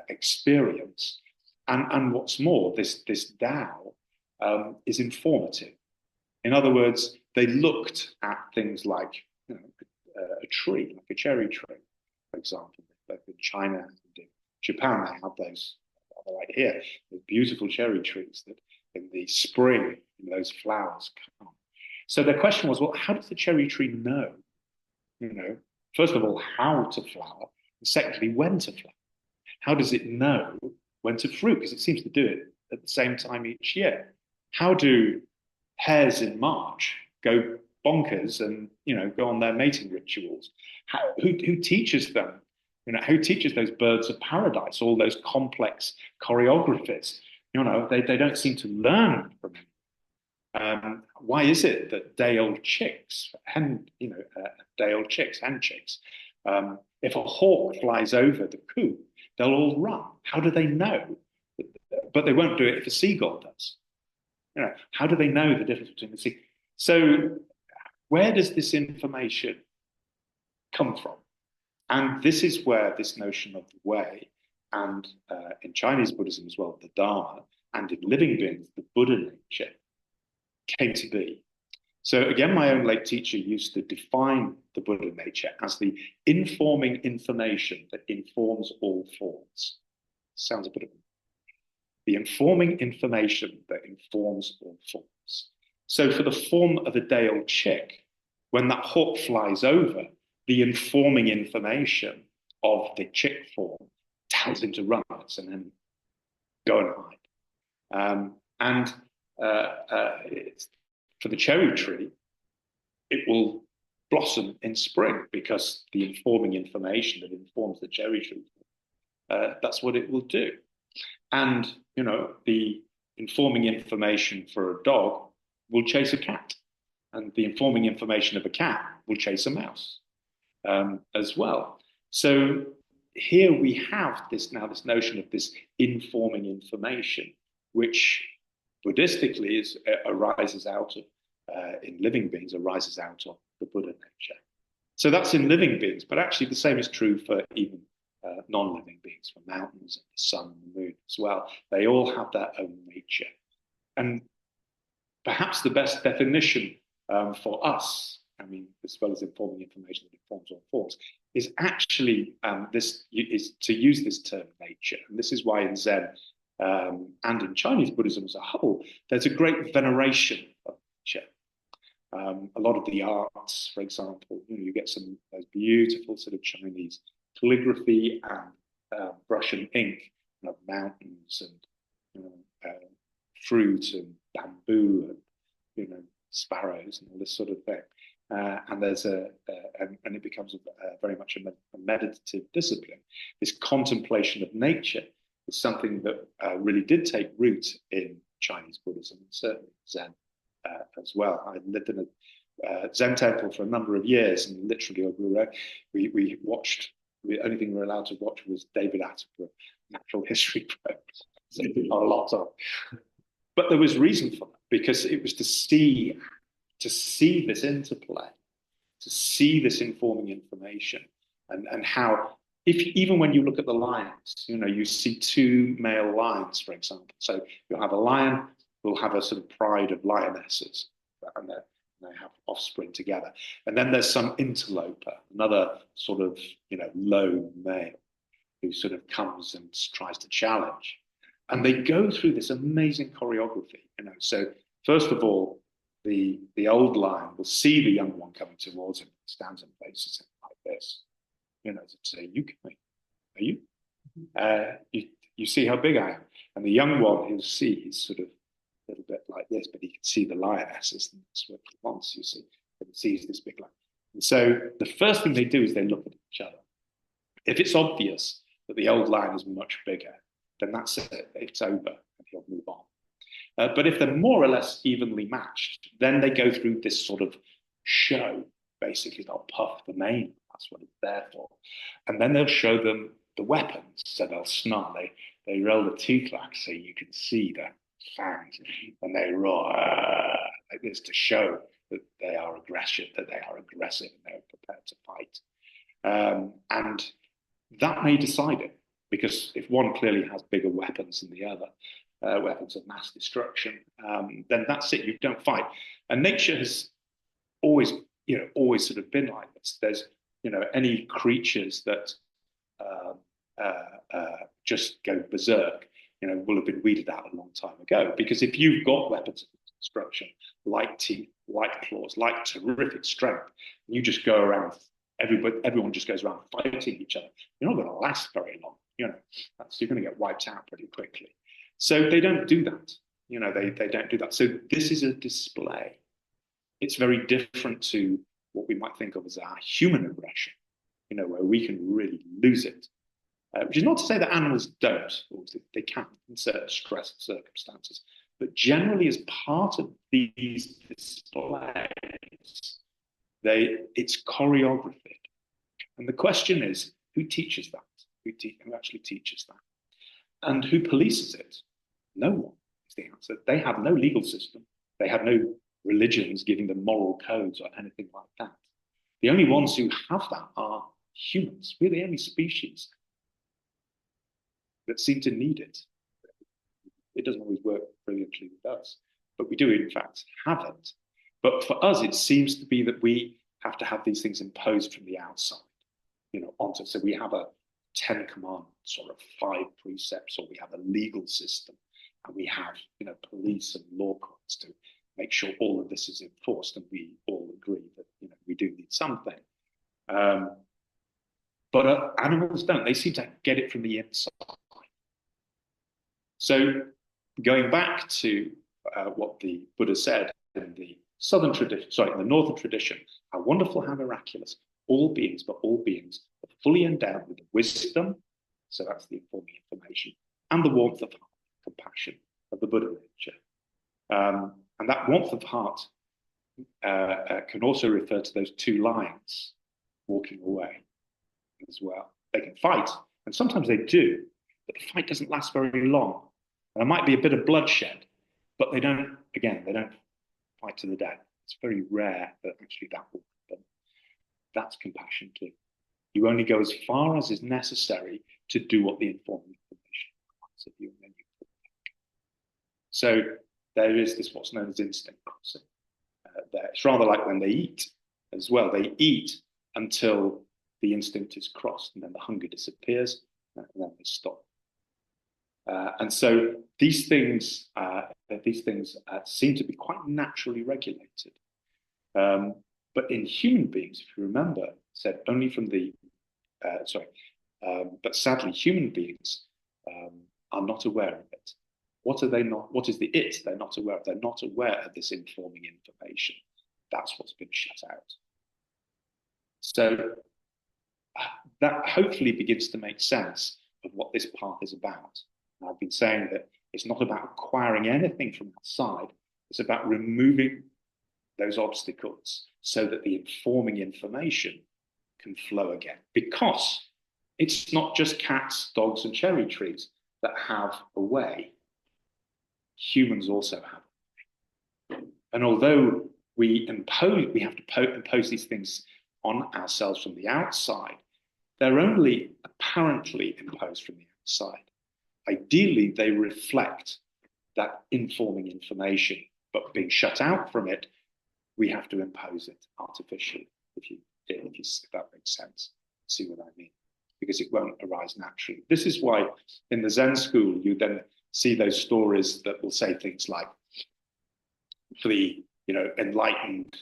experience. And what's more, this Tao is informative. In other words, they looked at things like a tree, like a cherry tree, for example. Like in China and in Japan, they have those right here, the beautiful cherry trees that in the spring, those flowers come. So the question was, well, how does the cherry tree know? First of all, how to flower, and secondly, when to flower. How does it know when to fruit? Because it seems to do it at the same time each year. How do hares in March go bonkers and go on their mating rituals? Who teaches them? Who teaches those birds of paradise all those complex choreographies? They don't seem to learn from it. Why is it that day-old chicks, hen chicks, if a hawk flies over the coop, they'll all run? How do they know? But they won't do it if a seagull does. How do they know the difference between the sea? So where does this information come from? And this is where this notion of the way, and in Chinese Buddhism as well, the Dharma, and in living beings, the Buddha nature, came to be. So again, my own late teacher used to define the Buddha nature as the informing information that informs all forms. Sounds a bit of the informing information that informs all forms. So for the form of a day-old chick, when that hawk flies over, the informing information of the chick form tells him to run and then go and hide. For the cherry tree, it will blossom in spring because the informing information that informs the cherry tree, that's what it will do. And, the informing information for a dog will chase a cat. And the informing information of a cat will chase a mouse as well. So here we have this notion of this informing information, which Buddhistically arises out of, in living beings, arises out of the Buddha nature. So that's in living beings, but actually the same is true for even non-living beings, for mountains and the sun and the moon as well. They all have their own nature. And perhaps the best definition for us, as well as informing information that informs all forms, is actually is to use this term nature. And this is why in Zen and in Chinese Buddhism as a whole, there's a great veneration of nature. A lot of the arts, for example, you get some those beautiful sort of Chinese calligraphy and brush and ink of mountains and fruit and bamboo and sparrows and all this sort of thing. And there's and it becomes very much a meditative discipline. This contemplation of nature is something that really did take root in Chinese Buddhism and certainly Zen as well. I lived in a Zen temple for a number of years, and literally we watched. The only thing we were allowed to watch was David Attenborough natural history programs. So a lot of, but there was reason for that because it was to see this interplay, to see this informing information, and how even when you look at the lions, you see two male lions, for example. So you'll have a lion who'll have a sort of pride of lionesses, and they have offspring together. And then there's some interloper, another sort of, low male who sort of comes and tries to challenge. And they go through this amazing choreography, So first of all, the old lion will see the young one coming towards him, stands and faces him like this, to say, "You coming? Are you? You see how big I am?" And the young one, he'll see he's sort of a little bit like this, but he can see the lionesses, and that's what it wants, you see. It sees this big lion. And so the first thing they do is they look at each other. If it's obvious that the old lion is much bigger, then that's it, it's over, and he'll move on. But if they're more or less evenly matched, then they go through this sort of show. Basically, they'll puff the mane. That's what it's there for. And then they'll show them the weapons. So they'll snarl. They roll the teeth back so you can see the fangs. And they roar like this to show that they are aggressive, and they're prepared to fight. And that may decide it, because if one clearly has bigger weapons than the other, weapons of mass destruction, then that's it. You don't fight. And nature has always sort of been like this. There's, any creatures that just go berserk, will have been weeded out a long time ago. Because if you've got weapons of destruction, like teeth, like claws, like terrific strength, and you just go around, everyone just goes around fighting each other, you're not going to last very long. You're going to get wiped out pretty quickly. So they don't do that. They don't do that. So this is a display. It's very different to what we might think of as our human aggression, where we can really lose it. Which is not to say that animals don't, or they can in certain stress circumstances. But generally, as part of these displays, it's choreographed. And the question is, who teaches that? Who actually teaches that? And who polices it? No one is the answer. They have no legal system. They have no religions giving them moral codes or anything like that. The only ones who have that are humans. We're the only species that seem to need it. It doesn't always work brilliantly with us, but we do, in fact, have it. But for us, it seems to be that we have to have these things imposed from the outside, onto. So we have a 10 commandments or 5 precepts, or we have a legal system, and we have, police and law courts to make sure all of this is enforced, and we all agree that, we do need something. But animals don't. They seem to get it from the inside. So going back to what the Buddha said in the in the northern tradition, how wonderful, how miraculous. All beings, but all beings are fully endowed with wisdom, so that's the informing information, and the warmth of heart, compassion of the Buddha nature. And that warmth of heart can also refer to those 2 lions walking away as well. They can fight, and sometimes they do, but the fight doesn't last very long. And there might be a bit of bloodshed, but they don't fight to the death. It's very rare that actually that will happen. That's compassion too. You only go as far as is necessary to do what the informing information requires of you, and then you pull back. So there is this what's known as instinct crossing. It's rather like when they eat as well. They eat until the instinct is crossed, and then the hunger disappears, and then they stop. And so these things seem to be quite naturally regulated. But in human beings, if you remember, said only from the but sadly, human beings are not aware of it. What are they not? What is the it they're not aware of? They're not aware of this informing information. That's what's been shut out. So that hopefully begins to make sense of what this path is about. And I've been saying that it's not about acquiring anything from outside. It's about removing those obstacles so that the informing information can flow again. Because it's not just cats, dogs, and cherry trees that have a way. Humans also have a way. And although we have to impose these things on ourselves from the outside, they're only apparently imposed from the outside. Ideally, they reflect that informing information, but being shut out from it, we have to impose it artificially, if that makes sense. See what I mean? Because it won't arise naturally. This is why in the Zen school, you then see those stories that will say things like, for the enlightened,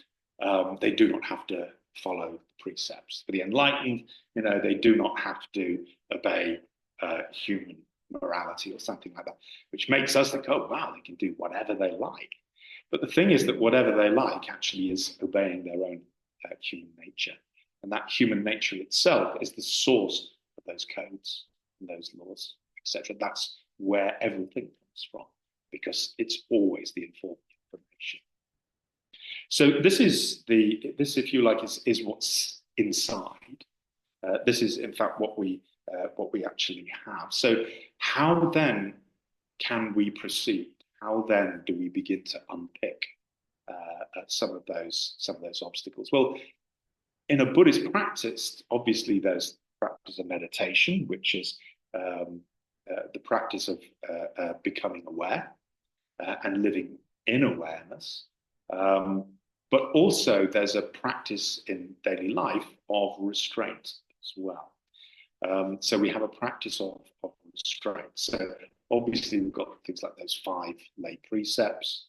they do not have to follow precepts. For the enlightened, they do not have to obey human morality or something like that, which makes us think, oh, wow, they can do whatever they like. But the thing is that whatever they like actually is obeying their own human nature. And that human nature itself is the source of those codes and those laws, etc. That's where everything comes from, because it's always the informed information. So this, if you like, is what's inside. This is, in fact, what we actually have. So how then can we proceed? How then do we begin to unpick some of those obstacles? Well, in a Buddhist practice, obviously there's practice of meditation, which is the practice of becoming aware and living in awareness. But also there's a practice in daily life of restraint as well. So we have a practice of restraint. So obviously we've got things like those 5 lay precepts,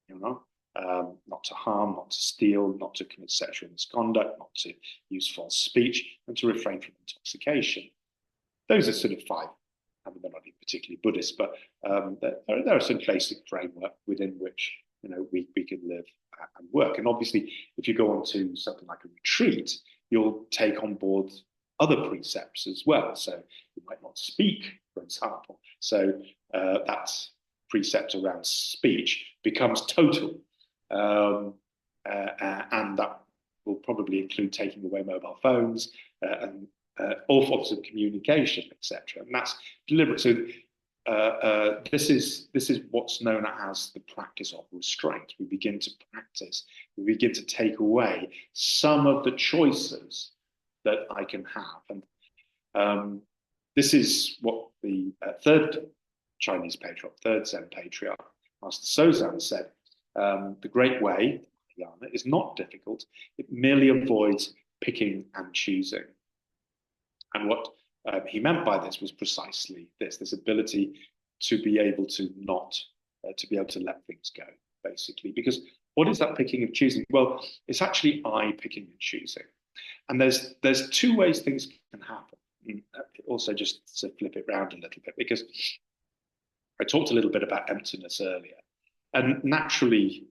not to harm, not to steal, not to commit sexual misconduct, not to use false speech, and to refrain from intoxication. Those are sort of 5. I mean, they're not particularly Buddhist, but there are some basic framework within which we can live and work. And obviously, if you go on to something like a retreat, you'll take on board other precepts as well. So you might not speak, for example. So that precept around speech becomes total. And that will probably include taking away mobile phones and all forms of communication, etc. And that's deliberate. So this is what's known as the practice of restraint. We begin to practice. We begin to take away some of the choices that I can have. And this is what the third Chinese patriarch, third Zen patriarch, Master Sozan, said. The great way, is not difficult. It merely avoids picking and choosing. And what he meant by this was precisely this ability to be able to not, to be able to let things go, basically. Because what is that picking and choosing? Well, it's actually I picking and choosing. And there's 2 ways things can happen. Also, just to flip it around a little bit, because I talked a little bit about emptiness earlier. And naturally,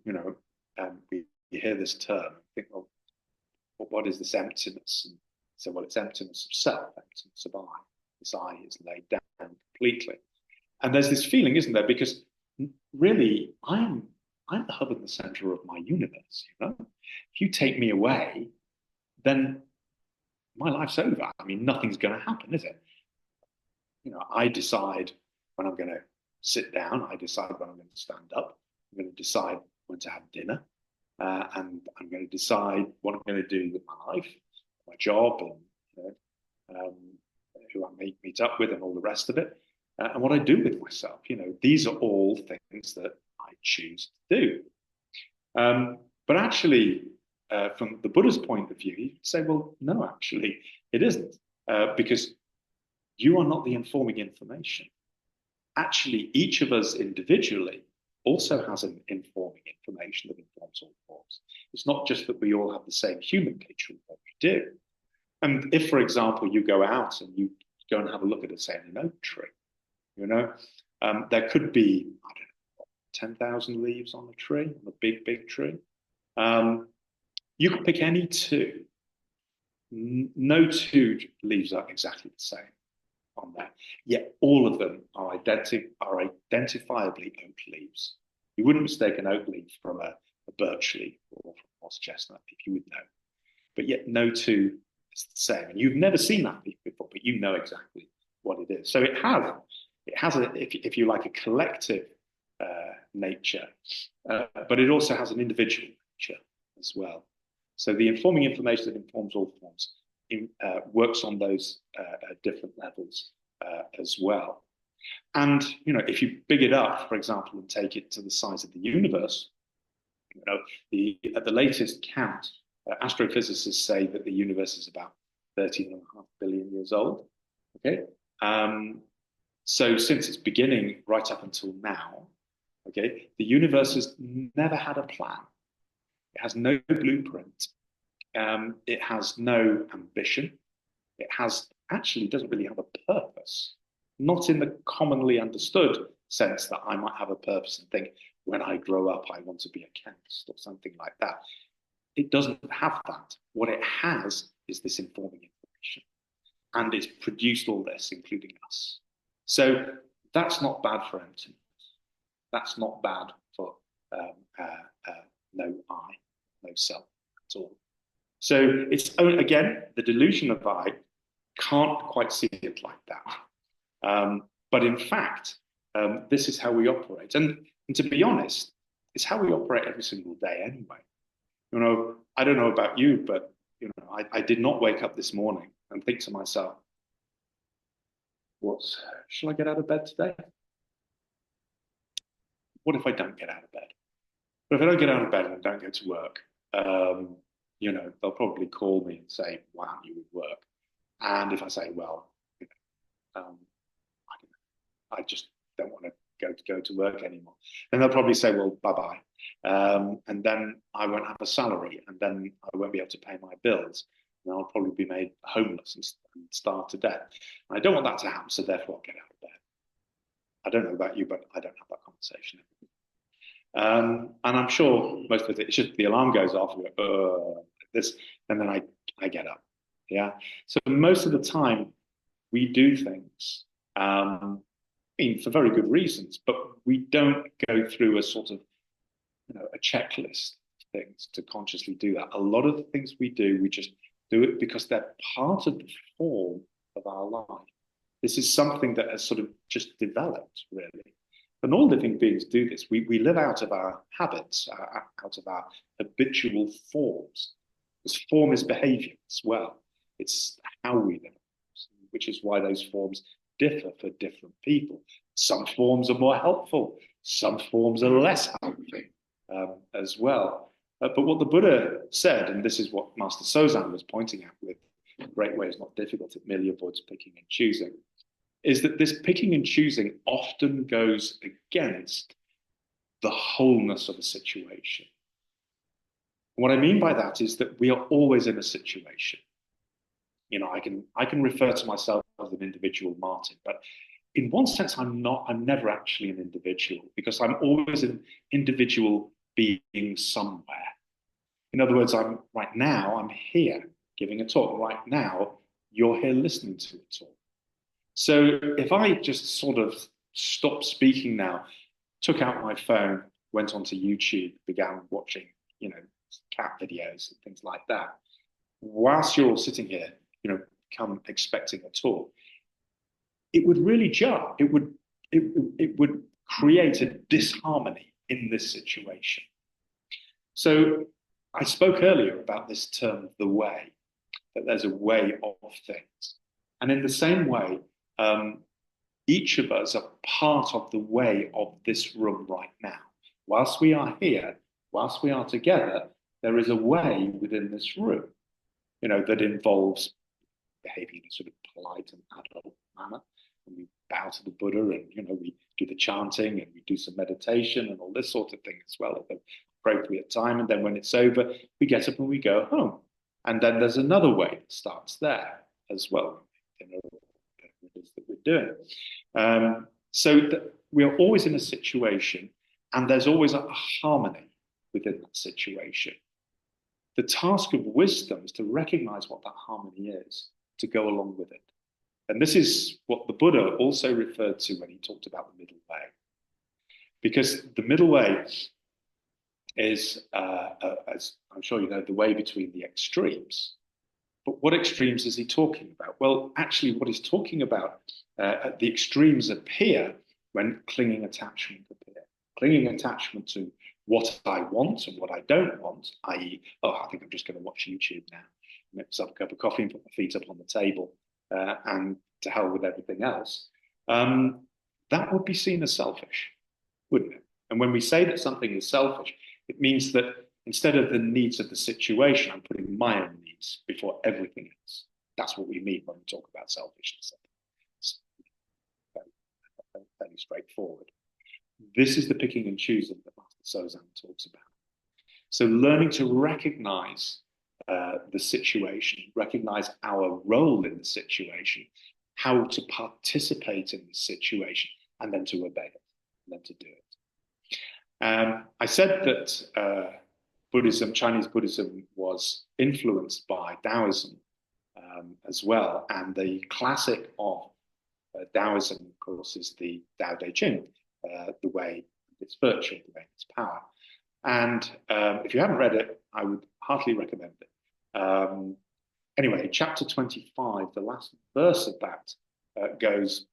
we hear this term, think, well, what is this emptiness? And so, well, it's emptiness of self, emptiness of I. This I is laid down completely. And there's this feeling, isn't there? Because really, I'm the hub and the center of my universe. If you take me away, then my life's over. I mean, nothing's going to happen, is it? I decide when I'm going to sit down. I decide when I'm going to stand up. I'm going to decide when to have dinner. And I'm going to decide what I'm going to do with my life, my job, and who I may meet up with, and all the rest of it, and what I do with myself. These are all things that I choose to do. But actually, from the Buddha's point of view, you'd say, well, no, actually, it isn't, because you are not the informing information. Actually, each of us individually also has an informing information that informs all forms. It's not just that we all have the same human nature in what we do. And if, for example, you go out and you go and have a look at, say, an oak tree, there could be, I don't know, 10,000 leaves on a tree, on a big, big tree. You could pick any 2. No 2 leaves are exactly the same on there. Yet all of them are identifiably oak leaves. You wouldn't mistake an oak leaf from a birch leaf or from moss chestnut if you would know. But yet no 2 is the same. And you've never seen that leaf before, but you know exactly what it is. So it has if you like, a collective nature, but it also has an individual nature as well. So the informing information that informs all forms works on those different levels as well. And if you big it up, for example, and take it to the size of the universe, at the latest count, astrophysicists say that the universe is about 13.5 billion years old. Okay, so since its beginning right up until now, okay, the universe has never had a plan. It has no blueprint. It has no ambition. It doesn't really have a purpose. Not in the commonly understood sense that I might have a purpose and think, when I grow up, I want to be a chemist or something like that. It doesn't have that. What it has is this informing information. And it's produced all this, including us. So that's not bad for emptiness. That's not bad for no I, no self at all. So it's, again, the delusion of I can't quite see it like that. But in fact, this is how we operate. And to be honest, it's how we operate every single day anyway. You know, I don't know about you, but you know, I did not wake up this morning and think to myself, shall I get out of bed today? What if I don't get out of bed? But if I don't get out of bed and I don't go to work, you know, they'll probably call me and say, why aren't you at work? And if I say, well, you know, I just don't want to go to work anymore, then they'll probably say, well, bye-bye. And then I won't have a salary, and then I won't be able to pay my bills. And I'll probably be made homeless and starve to death. And I don't want that to happen, so therefore I'll get out of bed. I don't know about you, but I don't have that conversation. And I'm sure most of it's just the alarm goes off, this, and then I get up. Yeah. So most of the time we do things, I mean, for very good reasons, but we don't go through a sort of, you know, a checklist of things to consciously do that. A lot of the things we do, we just do it because they're part of the form of our life. This is something that has sort of just developed, really. And all living beings do this. We live out of our habits, out of our habitual forms. This form is behavior as well. It's how we live, which is why those forms differ for different people. Some forms are more helpful. Some forms are less helpful as well. But what the Buddha said, and this is what Master Sozan was pointing at with great way is not difficult, it merely avoids picking and choosing, is that this picking and choosing often goes against the wholeness of a situation. And what I mean by that is that we are always in a situation. You know, I can refer to myself as an individual Martin, but in one sense, I'm never actually an individual because I'm always an individual being somewhere. In other words, right now, I'm here giving a talk. Right now, you're here listening to a talk. So if I just sort of stopped speaking now, took out my phone, went onto YouTube, began watching, you know, cat videos and things like that, whilst you're all sitting here, you know, come expecting a talk, it would really jar. It would create a disharmony in this situation. So I spoke earlier about this term, the way, that there's a way of things. And in the same way, each of us are part of the way of this room right now. Whilst we are here, whilst we are together, there is a way within this room, you know, that involves behaving in a sort of polite and adult manner. And we bow to the Buddha and, you know, we do the chanting and we do some meditation and all this sort of thing as well at the appropriate time. And then when it's over, we get up and we go home. And then there's another way that starts there as well, you know, what it is that we're doing. So that we're always in a situation and there's always a harmony within that situation. The task of wisdom is to recognize what that harmony is, to go along with it. And this is what the Buddha also referred to when he talked about the middle way. Because the middle way is, as I'm sure you know, the way between the extremes. But what extremes is he talking about? Well, actually, what he's talking about, the extremes appear when clinging attachment appear. Clinging attachment to what I want and what I don't want, i.e., oh, I think I'm just going to watch YouTube now, make myself a cup of coffee and put my feet up on the table, and to hell with everything else. That would be seen as selfish, wouldn't it? And when we say that something is selfish, it means that instead of the needs of the situation, I'm putting my own needs before everything else. That's what we mean when we talk about selfishness. It's fairly straightforward. This is the picking and choosing that Master Sozan talks about. So learning to recognize the situation, recognize our role in the situation, how to participate in the situation, and then to obey it, and then to do it. I said that Chinese Buddhism was influenced by Taoism as well, and the classic of Taoism, of course, is the Tao Te Ching, the way it's virtue, the way it's power. And if you haven't read it, I would heartily recommend it. Anyway, chapter 25, the last verse of that goes,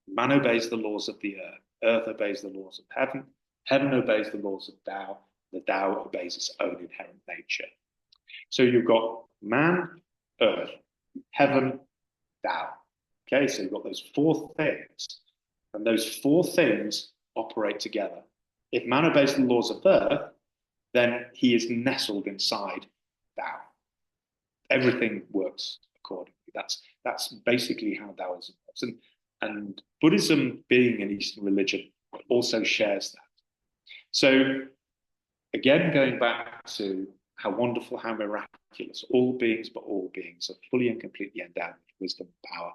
man obeys the laws of the earth obeys the laws of heaven, heaven obeys the laws of Tao, the Tao obeys its own inherent nature. So you've got man, earth, heaven, Tao. Okay, so you've got those four things, and those four things operate together. If man obeys the laws of earth, then he is nestled inside Tao. Everything works accordingly. That's basically how Taoism works. And Buddhism, being an Eastern religion, also shares that. So again, going back to how wonderful, how miraculous, all beings but all beings are fully and completely endowed with wisdom, power,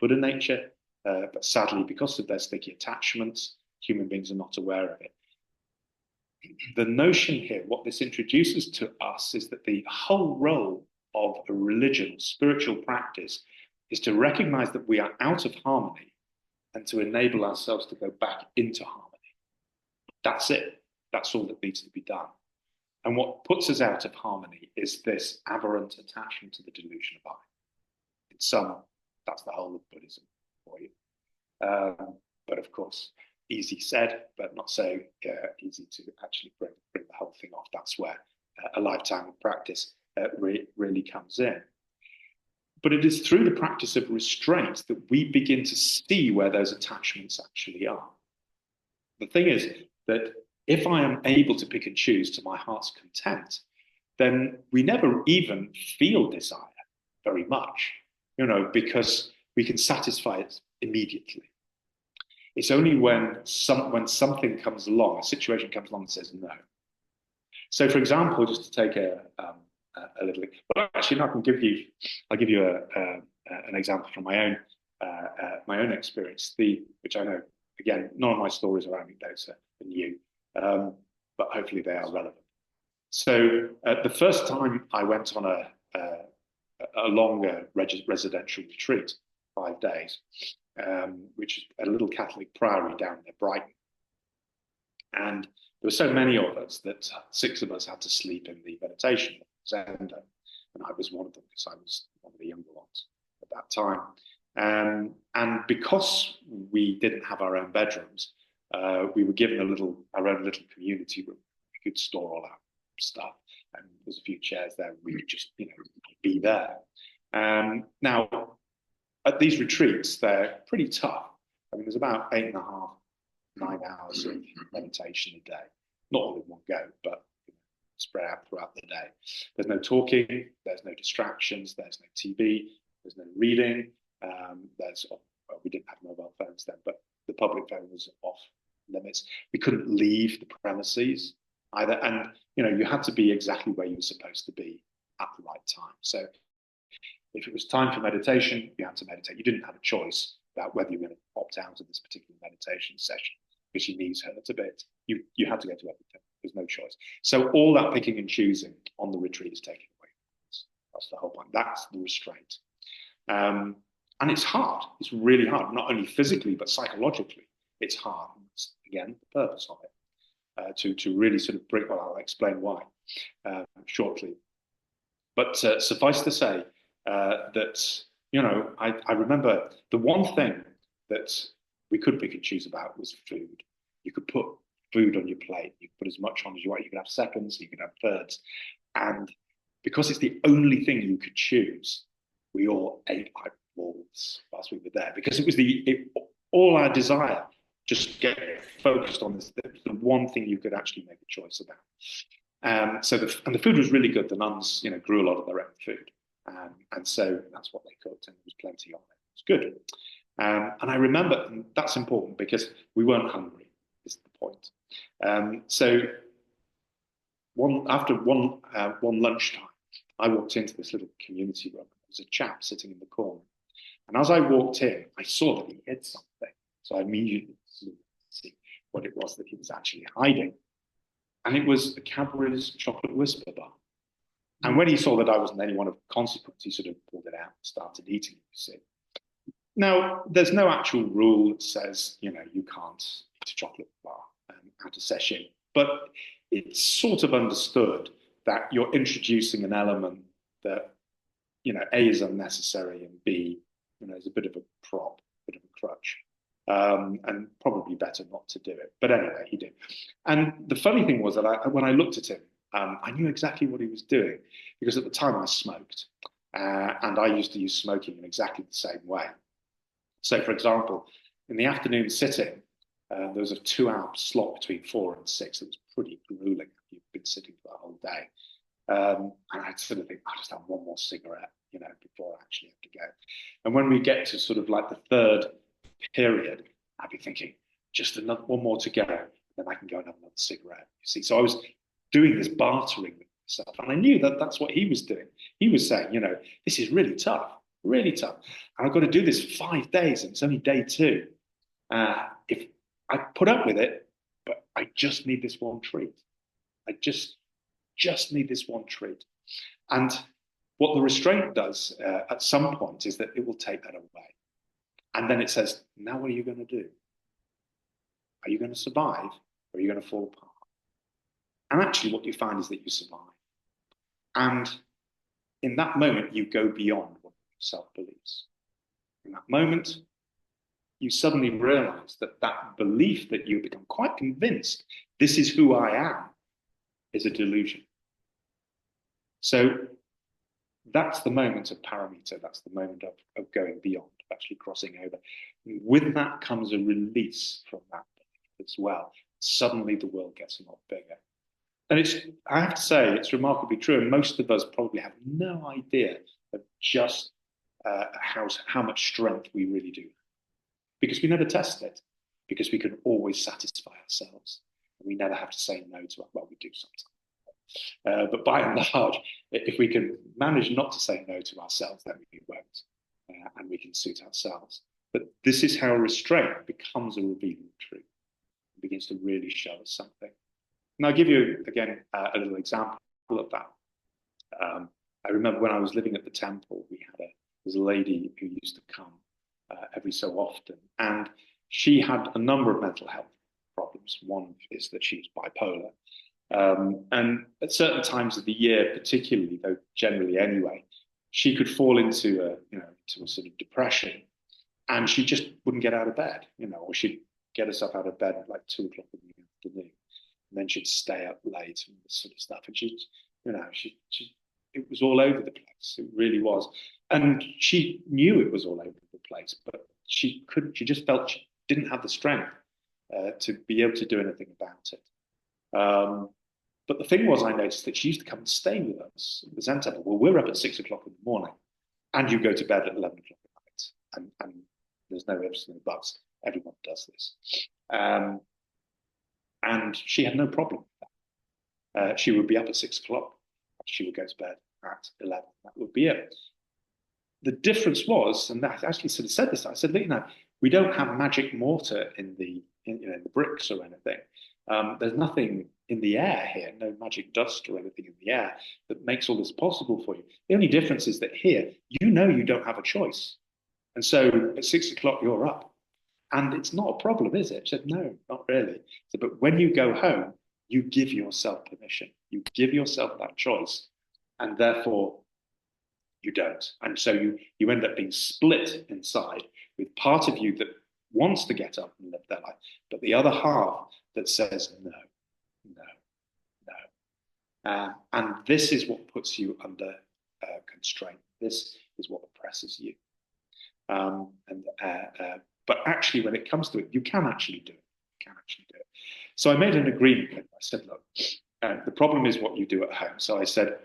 Buddha nature, but sadly, because of their sticky attachments, human beings are not aware of it. The notion here, what this introduces to us, is that the whole role of a religion, spiritual practice, is to recognize that we are out of harmony and to enable ourselves to go back into harmony. That's it. That's all that needs to be done. And what puts us out of harmony is this aberrant attachment to the delusion of I. In sum, that's the whole of Buddhism for you. But of course, easy said, but not so easy to actually bring the whole thing off. That's where a lifetime of practice really comes in. But it is through the practice of restraint that we begin to see where those attachments actually are. The thing is that if I am able to pick and choose to my heart's content, then we never even feel desire very much, because we can satisfy it immediately. It's only when something comes along, a situation comes along and says no. So, for example, just to take a little, well, actually, no, I'll give you an example from my own experience. Which I know, again, none of my stories are anecdotes are new, but hopefully they are relevant. So, the first time I went on a longer residential retreat, 5 days, which is a little Catholic priory down near Brighton. And there were so many of us that 6 of us had to sleep in the meditation center. And I was one of them because I was one of the younger ones at that time. And because we didn't have our own bedrooms, we were given our own little community room. We could store all our stuff. And there's a few chairs there. We could just, be there. Now, at these retreats, they're pretty tough. I mean, there's about 8.5, 9 hours of meditation a day. Not all in one go, but spread out throughout the day. There's no talking, there's no distractions, there's no TV, there's no reading. We didn't have mobile phones then, but the public phone was off limits. We couldn't leave the premises either. And, you had to be exactly where you were supposed to be at the right time. So if it was time for meditation, you had to meditate. You didn't have a choice about whether you were going to opt out of this particular meditation session because your knees hurt a bit. You had to go to everything. There's no choice. So all that picking and choosing on the retreat is taken away. That's the whole point. That's the restraint. And it's hard. It's really hard, not only physically, but psychologically. It's hard. It's, again, the purpose of it. To really sort of bring, well, I'll explain why shortly. But suffice to say that, I remember the one thing that we could pick and choose about was food. You could put food on your plate. You could put as much on as you want. You could have seconds, you could have thirds. And because it's the only thing you could choose, we all ate like wolves whilst we were there because it was all our desire just get focused on this, the one thing you could actually make a choice about. So the food was really good. The nuns, grew a lot of their own food. And so that's what they cooked, and there was plenty of it. It was good. And I remember, and that's important because we weren't hungry, is the point. So after one lunchtime, I walked into this little community room. There was a chap sitting in the corner. And as I walked in, I saw that he hid something. So I immediately see. what it was that he was actually hiding. And it was a Cadbury's chocolate whisper bar. And when he saw that I wasn't anyone of consequence, he sort of pulled it out and started eating it, you see. Now, there's no actual rule that says, you can't eat a chocolate bar at a session, but it's sort of understood that you're introducing an element that, A, is unnecessary, and B, is a bit of a prop, a bit of a crutch. And probably better not to do it. But anyway, he did. And the funny thing was that when I looked at him, I knew exactly what he was doing, because at the time I smoked, and I used to use smoking in exactly the same way. So, for example, in the afternoon sitting, there was a 2-hour slot between 4 and 6. It was pretty grueling. You've been sitting for the whole day. And I'd sort of think, I'll just have one more cigarette, before I actually have to go. And when we get to sort of like the third period, I'd be thinking, just one more to go, and then I can go and have another cigarette. You see, so I was doing this bartering with myself, and I knew that that's what he was doing. He was saying, this is really tough, and I've got to do this 5 days, and it's only day 2. If I put up with it, but I just need this one treat. I just need this one treat. And what the restraint does at some point is that it will take that away. And then it says, now what are you going to do? Are you going to survive, or are you going to fall apart? And actually what you find is that you survive. And in that moment, you go beyond what yourself believes. In that moment, you suddenly realize that that belief that you become quite convinced, this is who I am, is a delusion. So that's the moment of parameter. That's the moment of going beyond, of actually crossing over. With that comes a release from that belief as well. Suddenly the world gets a lot bigger. And I have to say, it's remarkably true. And most of us probably have no idea of just how much strength we really do. Because we never test it. Because we can always satisfy ourselves. And we never have to say no to it. Well, we do sometimes. But by and large, if we can manage not to say no to ourselves, then we won't. And we can suit ourselves. But this is how restraint becomes a revealing truth. It begins to really show us something. And I'll give you, again, a little example of that. I remember when I was living at the temple, there's a lady who used to come every so often. And she had a number of mental health problems. One is that she was bipolar. And at certain times of the year, particularly, though generally anyway, she could fall into a sort of depression, and she just wouldn't get out of bed, or she'd get herself out of bed at like 2 o'clock in the afternoon, and then she'd stay up late and this sort of stuff. And it was all over the place. It really was. And she knew it was all over the place, but she just felt she didn't have the strength to be able to do anything about it. But the thing was, I noticed that she used to come and stay with us at the Zen temple. Well, we're up at 6 o'clock in the morning, and you go to bed at 11 o'clock at night. And there's no ifs, no buts. Everyone does this. And she had no problem with that. She would be up at 6 o'clock. She would go to bed at 11. That would be it. The difference was, and I actually sort of said this, I said, we don't have magic mortar in the bricks or anything. There's nothing in the air here, no magic dust or anything in the air that makes all this possible for you. The only difference is that here, you don't have a choice. And so at 6 o'clock, you're up. And it's not a problem, is it? She said, no, not really. So, but when you go home, you give yourself permission. You give yourself that choice. And therefore, you don't. And so you end up being split inside with part of you that wants to get up and live their life, but the other half that says, no. And this is what puts you under constraint. This is what oppresses you. But actually, when it comes to it, you can actually do it. So I made an agreement with him. I said, look, the problem is what you do at home. So I said,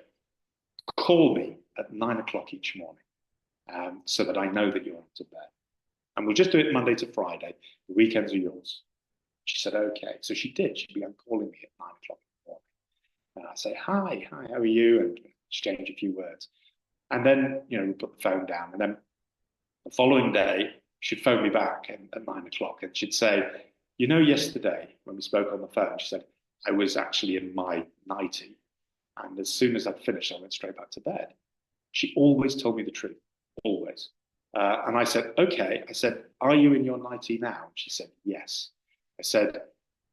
call me at 9 o'clock each morning so that I know that you're up to bed. And we'll just do it Monday to Friday. The weekends are yours. She said, okay. So she did. She began calling me at 9 o'clock in the morning. And I say, hi, how are you? And exchange a few words. And then, we put the phone down. And then the following day, she'd phone me back at 9 o'clock, and she'd say, yesterday we spoke on the phone, she said, I was actually in my nightie. And as soon as I'd finished, I went straight back to bed. She always told me the truth, always. And I said, okay. I said, are you in your nightie now? She said, yes. I said,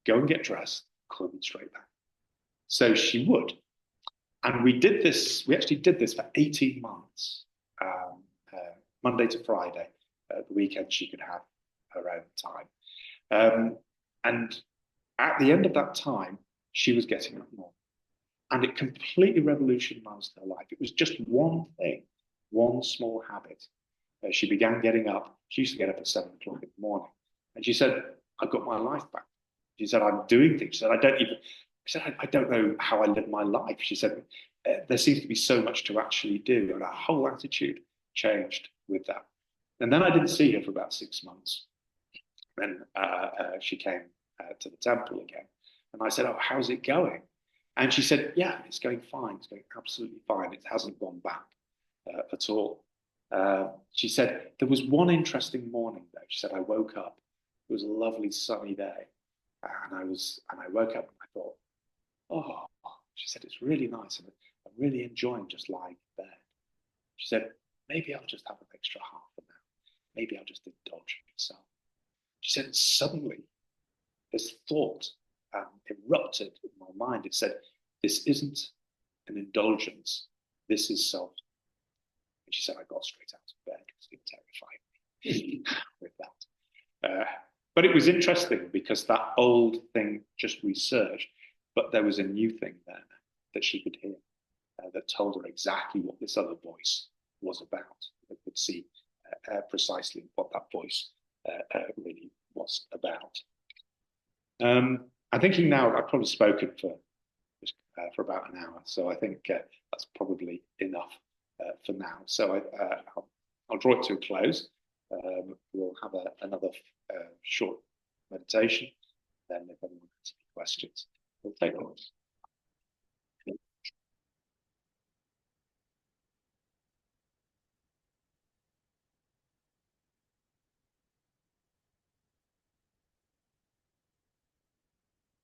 go and get dressed, call me straight back. So she would. And we actually did this for 18 months, Monday to Friday. The weekend she could have her own time. And at the end of that time, she was getting up more. And it completely revolutionized her life. It was just one thing, one small habit. She began getting up. She used to get up at 7 o'clock in the morning. And she said, I've got my life back. She said, I'm doing things. She said, I don't know how I live my life. She said, there seems to be so much to actually do. And her whole attitude changed with that. And then I didn't see her for about 6 months. Then she came to the temple again. And I said, oh, how's it going? And she said, yeah, it's going fine. It's going absolutely fine. It hasn't gone back at all. She said, there was one interesting morning, though. She said, I woke up. It was a lovely sunny day. And I woke up and I thought, oh, she said, it's really nice. And I'm really enjoying just lying in bed. She said, maybe I'll just have an extra half an hour. Maybe I'll just indulge in myself. She said, suddenly, this thought erupted in my mind. It said, this isn't an indulgence. This is self. And she said, I got straight out of bed because it terrified me with that. But it was interesting because that old thing just resurged, but there was a new thing there that she could hear that told her exactly what this other voice was about. That could see precisely what that voice really was about. I'm thinking now I've probably spoken for about an hour, so I think that's probably enough for now. So I'll draw it to a close. We'll have another short meditation. Then if anyone has any questions, we'll take those.